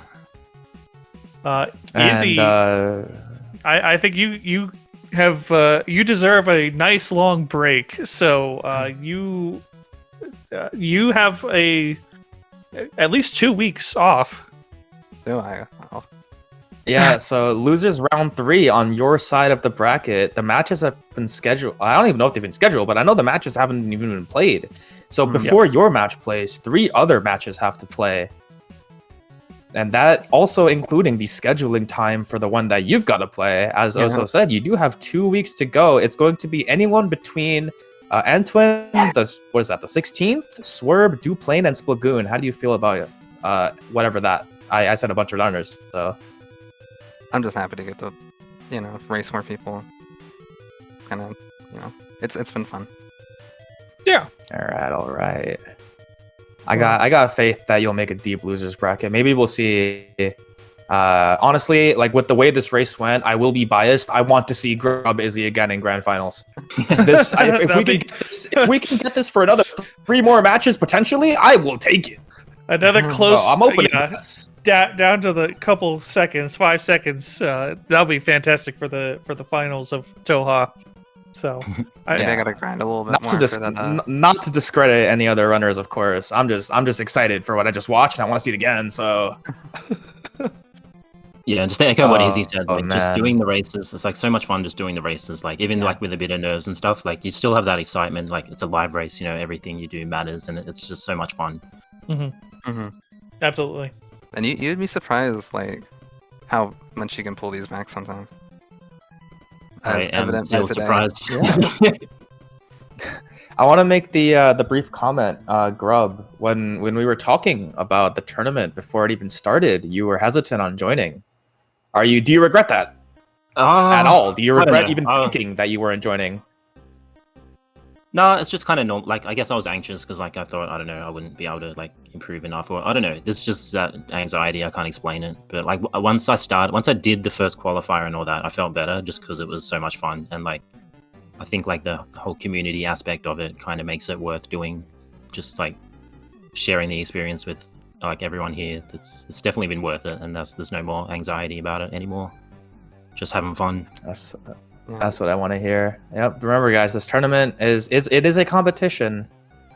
Izzy, I think you have you deserve a nice long break. So you have at least 2 weeks off. Do I? Oh. Yeah, so losers round 3 on your side of the bracket. The matches have been scheduled. I don't even know if they've been scheduled, but I know the matches haven't even been played. So before your match plays, 3 other matches have to play. And that also including the scheduling time for the one that you've got to play. As Oso said, you do have 2 weeks to go. It's going to be anyone between Antwin, the 16th, Swerve, Duplane, and Splagoon. How do you feel about whatever that? I said a bunch of runners, so... I'm just happy to get to, race more people. Kind of, it's been fun. Yeah. All right. I got faith that you'll make a deep losers bracket. Maybe we'll see. Honestly, like with the way this race went, I will be biased. I want to see Grub Izzy again in grand finals. If we can get this for another 3 more matches potentially, I will take it. Another close. I'm opening bets. Down to the couple seconds, 5 seconds. That'll be fantastic for the finals of Thoha. So I gotta grind a little bit more. Not to discredit any other runners, of course. I'm just excited for what I just watched, and I want to see it again. So yeah, just to echo what Izzy said, just doing the races. It's like so much fun just doing the races. Like even like with a bit of nerves and stuff, like you still have that excitement. Like it's a live race, everything you do matters, and it's just so much fun. Absolutely. And you'd be surprised, like, how much you can pull these back sometimes. I am still surprised. I want to make the brief comment, Grub. When we were talking about the tournament before it even started, you were hesitant on joining. Do you regret that at all? Do you regret even thinking that you weren't joining? No, it's just kind of normal. Like, I guess I was anxious because, like, I thought, I don't know, I wouldn't be able to, like, improve enough. Or, I don't know, there's just that anxiety. I can't explain it. But, like, once I did the first qualifier and all that, I felt better just because it was so much fun. And, like, I think like the whole community aspect of it kind of makes it worth doing. Just like sharing the experience with like everyone here. It's definitely been worth it, and there's no more anxiety about it anymore. Just having fun. That's what I want to hear. Yep. Remember, guys, this tournament is a competition,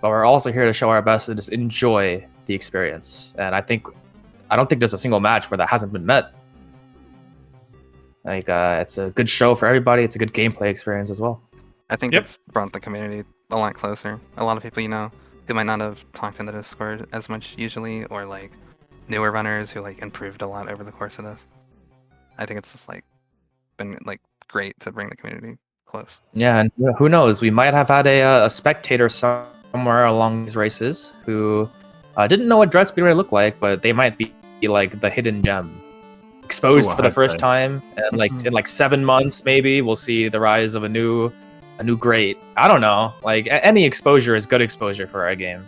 but we're also here to show our best and just enjoy the experience. And I don't think there's a single match where that hasn't been met. Like, it's a good show for everybody. It's a good gameplay experience as well. I think Yep. it's brought the community a lot closer. A lot of people, who might not have talked in the Discord as much usually, or like newer runners who like improved a lot over the course of this. I think it's just like been like great to bring the community close. Yeah, and who knows? We might have had a spectator somewhere along these races who didn't know what Dread Speedway looked like, but they might be like the hidden gem, exposed Ooh, I for the hope first so. time, and like in like 7 months maybe we'll see the rise of a new great. I don't know. Like any exposure is good exposure for our game.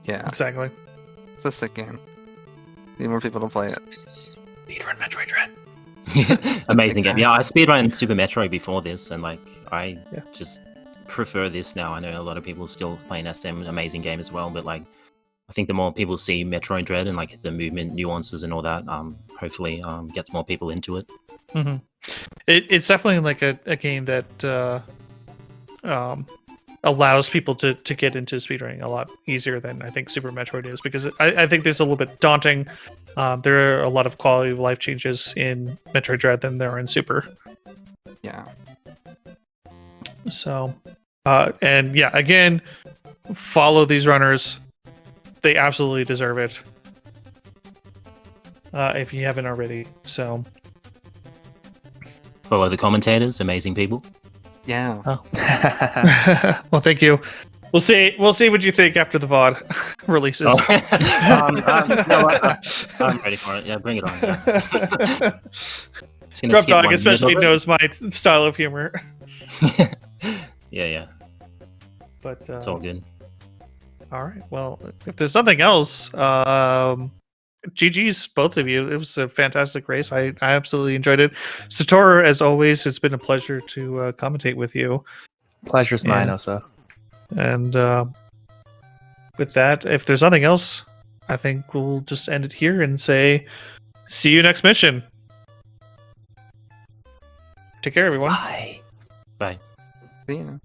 Yeah, Exactly. it's a sick game. Need more people to play it. Speedrun Metroid Dread. Amazing game. Yeah, I speedrun Super Metroid before this, and like I Yeah. just prefer this now. I know a lot of people still playing SM, amazing game as well, but like I think the more people see Metroid Dread and like the movement nuances and all that, hopefully gets more people into it. Hmm. It's definitely like a game that allows people to get into speedrunning a lot easier than I think Super Metroid is, because I think there's a little bit daunting. There are a lot of quality of life changes in Metroid Dread than there are in Super. Yeah. So, and yeah, again, follow these runners. They absolutely deserve it. If you haven't already. So, Follow the commentators, amazing people. Yeah. well, thank you. We'll see what you think after the VOD releases. I'm ready for it. Yeah, bring it on. Yeah. Just gonna skip Grubdog one especially minute knows my style of humor. of it. yeah, But it's all good. all right. Well, if there's nothing else, GG's both of you. It was a fantastic race. I absolutely enjoyed it. Satoru, as always, it's been a pleasure to commentate with you. Pleasure's mine, And- Osa. And with that, if there's nothing else, I think we'll just end it here and say, see you next mission. Take care, everyone. Bye. Bye. Yeah.